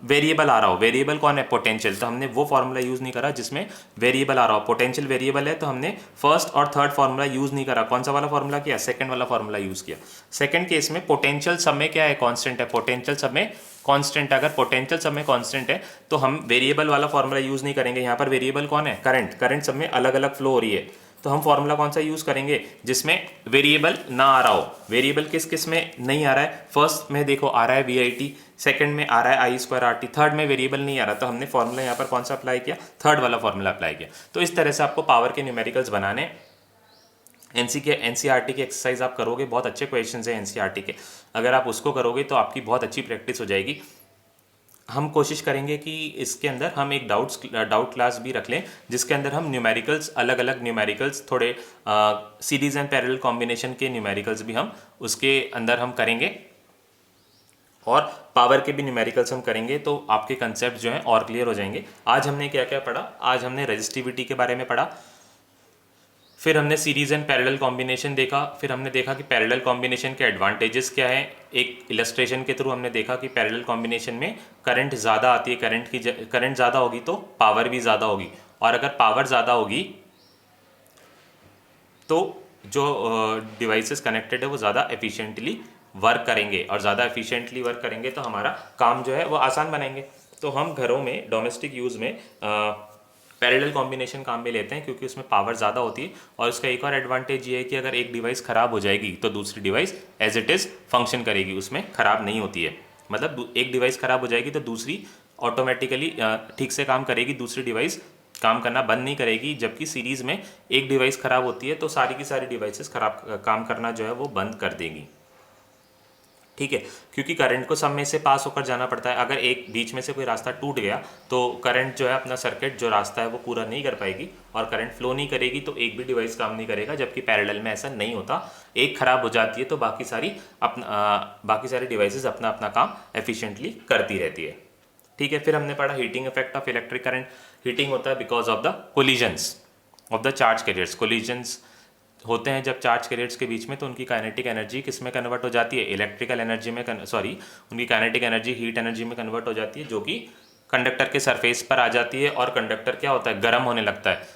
वेरिएबल आ रहा हो। वेरिएबल कौन है, पोटेंशियल, तो हमने वो फार्मूला यूज़ नहीं करा जिसमें वेरिएबल आ रहा हो। पोटेंशियल वेरिएबल है, तो हमने फर्स्ट और थर्ड फार्मूला यूज़ नहीं करा। कौन सा वाला फार्मूला किया, सेकंड वाला फार्मूला यूज़ किया। सेकंड केस में पोटेंशियल सब में क्या है, कांस्टेंट है। पोटेंशियल सब में कांस्टेंट, अगर पोटेंशियल सब में कांस्टेंट है तो हम वेरिएबल वाला फार्मूला यूज़ नहीं करेंगे। यहाँ पर वेरिएबल कौन है, करंट। करंट सब में अलग अलग फ्लो हो रही है, तो हम फॉर्मूला कौन सा यूज़ करेंगे जिसमें वेरिएबल ना आ रहा हो। वेरिएबल किस किस में नहीं आ रहा है, फर्स्ट में देखो आ रहा है VIT, सेकंड में आ रहा है I²RT, थर्ड में वेरिएबल नहीं आ रहा, तो हमने फॉर्मूला यहाँ पर कौन सा अप्लाई किया, थर्ड वाला फॉर्मूला अप्लाई किया। तो इस तरह से आपको पावर के न्यूमेरिकल्स बनाने। NCERT की एक्सरसाइज आप करोगे, बहुत अच्छे क्वेश्चन है NCERT के, अगर आप उसको करोगे तो आपकी बहुत अच्छी प्रैक्टिस हो जाएगी। हम कोशिश करेंगे कि इसके अंदर हम एक डाउट क्लास भी रख लें जिसके अंदर हम न्यूमेरिकल्स, अलग अलग न्यूमेरिकल्स, थोड़े सीरीज एंड पैरेलल कॉम्बिनेशन के न्यूमेरिकल्स भी हम उसके अंदर हम करेंगे, और पावर के भी न्यूमेरिकल्स हम करेंगे, तो आपके कंसेप्ट जो हैं और क्लियर हो जाएंगे। आज हमने क्या क्या पढ़ा, आज हमने रेजिस्टिविटी के बारे में पढ़ा, फिर हमने सीरीज एंड पैरेलल कॉम्बिनेशन देखा, फिर हमने देखा कि पैरेलल कॉम्बिनेशन के एडवांटेजेस क्या है। एक इलस्ट्रेशन के थ्रू हमने देखा कि पैरेलल कॉम्बिनेशन में करंट ज़्यादा आती है, करंट ज़्यादा होगी तो पावर भी ज़्यादा होगी, और अगर पावर ज़्यादा होगी तो जो डिवाइसेस कनेक्टेड है वो ज़्यादा एफिशिएंटली वर्क करेंगे, और ज़्यादा एफिशिएंटली वर्क करेंगे तो हमारा काम जो है वो आसान बनाएंगे। तो हम घरों में डोमेस्टिक यूज़ में पैरेलल कॉम्बिनेशन काम में लेते हैं क्योंकि उसमें पावर ज़्यादा होती है, और उसका एक और एडवांटेज ये है कि अगर एक डिवाइस ख़राब हो जाएगी तो दूसरी device as it is function करेगी, उसमें ख़राब नहीं होती है। मतलब एक डिवाइस ख़राब हो जाएगी तो दूसरी ऑटोमेटिकली ठीक से काम करेगी, दूसरी डिवाइस काम करना बंद नहीं करेगी। जबकि सीरीज़ में एक डिवाइस ख़राब होती है तो सारी की सारी डिवाइसेस काम करना जो है वो बंद कर देंगी, ठीक है, क्योंकि करंट को सब में से पास होकर जाना पड़ता है। अगर एक बीच में से कोई रास्ता टूट गया तो करंट जो है अपना सर्किट जो रास्ता है वो पूरा नहीं कर पाएगी, और करंट फ्लो नहीं करेगी तो एक भी डिवाइस काम नहीं करेगा। जबकि पैरेलल में ऐसा नहीं होता, एक खराब हो जाती है तो बाकी सारी डिवाइसेस अपना अपना काम एफिशिएंटली करती रहती है, ठीक है। फिर हमने पढ़ा heating effect of electric current. Heating होता है because of the collisions of the charge carriers. Collisions होते हैं जब चार्ज कैरियर्स के बीच में, तो उनकी काइनेटिक एनर्जी किस में कन्वर्ट हो जाती है, इलेक्ट्रिकल एनर्जी में, उनकी काइनेटिक एनर्जी हीट एनर्जी में कन्वर्ट हो जाती है, जो कि कंडक्टर के सरफेस पर आ जाती है, और कंडक्टर क्या होता है, गर्म होने लगता है।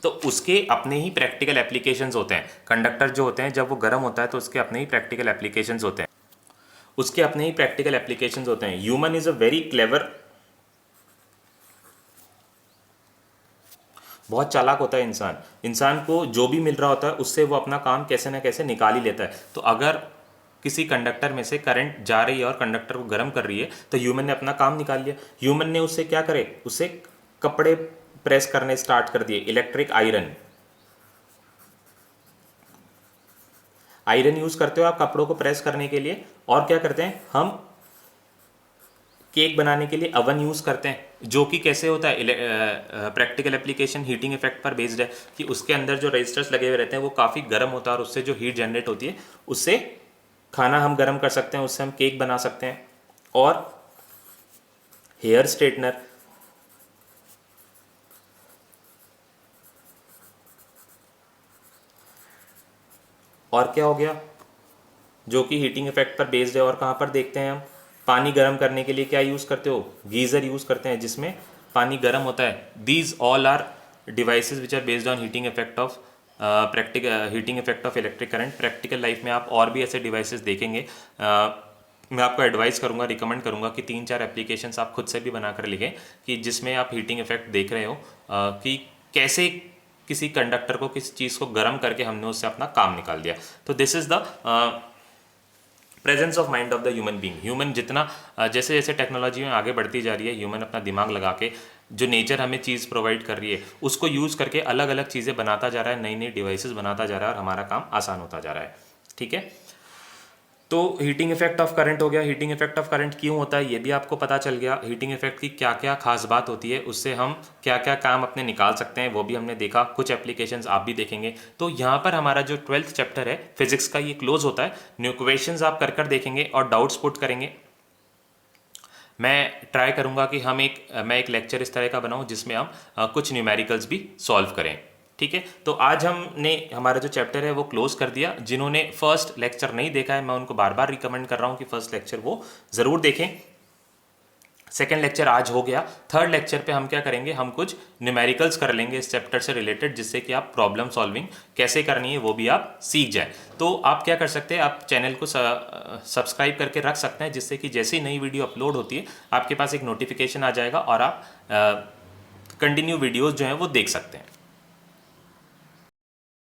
तो उसके अपने ही प्रैक्टिकल एप्लीकेशंस होते हैं। कंडक्टर जो होते हैं जब वो गर्म होता है तो उसके अपने ही प्रैक्टिकल एप्लीकेशंस होते हैं, उसके अपने ही प्रैक्टिकल एप्लीकेशंस होते हैं। Human is a very clever, बहुत चालाक होता है इंसान। इंसान को जो भी मिल रहा होता है उससे वो अपना काम कैसे ना कैसे निकाल ही लेता है। तो अगर किसी कंडक्टर में से करंट जा रही है और कंडक्टर को गर्म कर रही है तो ह्यूमन ने अपना काम निकाल लिया। ह्यूमन ने उससे क्या करे, उससे कपड़े प्रेस करने स्टार्ट कर दिए, इलेक्ट्रिक आयरन। आयरन यूज करते हो आप कपड़ों को प्रेस करने के लिए, और क्या करते हैं हम, केक बनाने के लिए अवन यूज़ करते हैं, जो कि कैसे होता है, प्रैक्टिकल एप्लीकेशन हीटिंग इफेक्ट पर बेस्ड है कि उसके अंदर जो रजिस्टर्स लगे हुए रहते हैं वो काफ़ी गर्म होता है, और उससे जो हीट जनरेट होती है उससे खाना हम गर्म कर सकते हैं, उससे हम केक बना सकते हैं। और हेयर स्ट्रेटनर, और क्या हो गया, जो कि हीटिंग इफेक्ट पर बेस्ड है। और कहाँ पर देखते हैं हम, पानी गर्म करने के लिए क्या यूज़ करते हो, गीज़र यूज़ करते हैं जिसमें पानी गर्म होता है। These all are devices which are based on heating effect of electric current. Practical life में आप और भी ऐसे डिवाइसेस देखेंगे। मैं आपको एडवाइस करूंगा, रिकमेंड करूंगा कि 3-4 एप्लीकेशंस आप खुद से भी बनाकर लिखें कि जिसमें आप हीटिंग इफेक्ट देख रहे हो, कि कैसे किसी कंडक्टर को, किसी चीज़ को गर्म करके हमने उससे अपना काम निकाल दिया। तो this is the presence of mind of the human being. Human जितना जैसे जैसे टेक्नोलॉजी में आगे बढ़ती जा रही है, ह्यूमन अपना दिमाग लगा के जो नेचर हमें चीज़ प्रोवाइड कर रही है उसको यूज़ करके अलग अलग चीज़ें बनाता जा रहा है, नई नई डिवाइसेस बनाता जा रहा है, और हमारा काम आसान होता जा रहा है, ठीक है। तो हीटिंग इफेक्ट ऑफ करंट हो गया। हीटिंग इफेक्ट ऑफ करंट क्यों होता है ये भी आपको पता चल गया। हीटिंग इफेक्ट की क्या क्या खास बात होती है, उससे हम क्या क्या काम अपने निकाल सकते हैं वो भी हमने देखा, कुछ एप्लीकेशंस आप भी देखेंगे। तो यहाँ पर हमारा जो 12th चैप्टर है फिजिक्स का ये क्लोज होता है। न्यू क्वेश्चंस आप कर कर देखेंगे और डाउट्स पुट करेंगे। मैं ट्राई करूँगा कि मैं एक लेक्चर इस तरह का बनाऊँ जिसमें हम कुछ न्यूमेरिकल्स भी सॉल्व करें। ठीक है, तो आज हमने हमारा जो चैप्टर है वो क्लोज कर दिया। जिन्होंने फर्स्ट लेक्चर नहीं देखा है मैं उनको बार बार रिकमेंड कर रहा हूँ कि फर्स्ट लेक्चर वो ज़रूर देखें। सेकेंड लेक्चर आज हो गया। थर्ड लेक्चर पे हम क्या करेंगे, हम कुछ न्यूमेरिकल्स कर लेंगे इस चैप्टर से रिलेटेड, जिससे कि आप प्रॉब्लम सॉल्विंग कैसे करनी है वो भी आप सीख जाए। तो आप क्या कर सकते हैं, आप चैनल को सब्सक्राइब करके रख सकते हैं, जिससे कि जैसे ही नई वीडियो अपलोड होती है आपके पास एक नोटिफिकेशन आ जाएगा और आप कंटिन्यू वीडियोज़ जो हैं वो देख सकते हैं।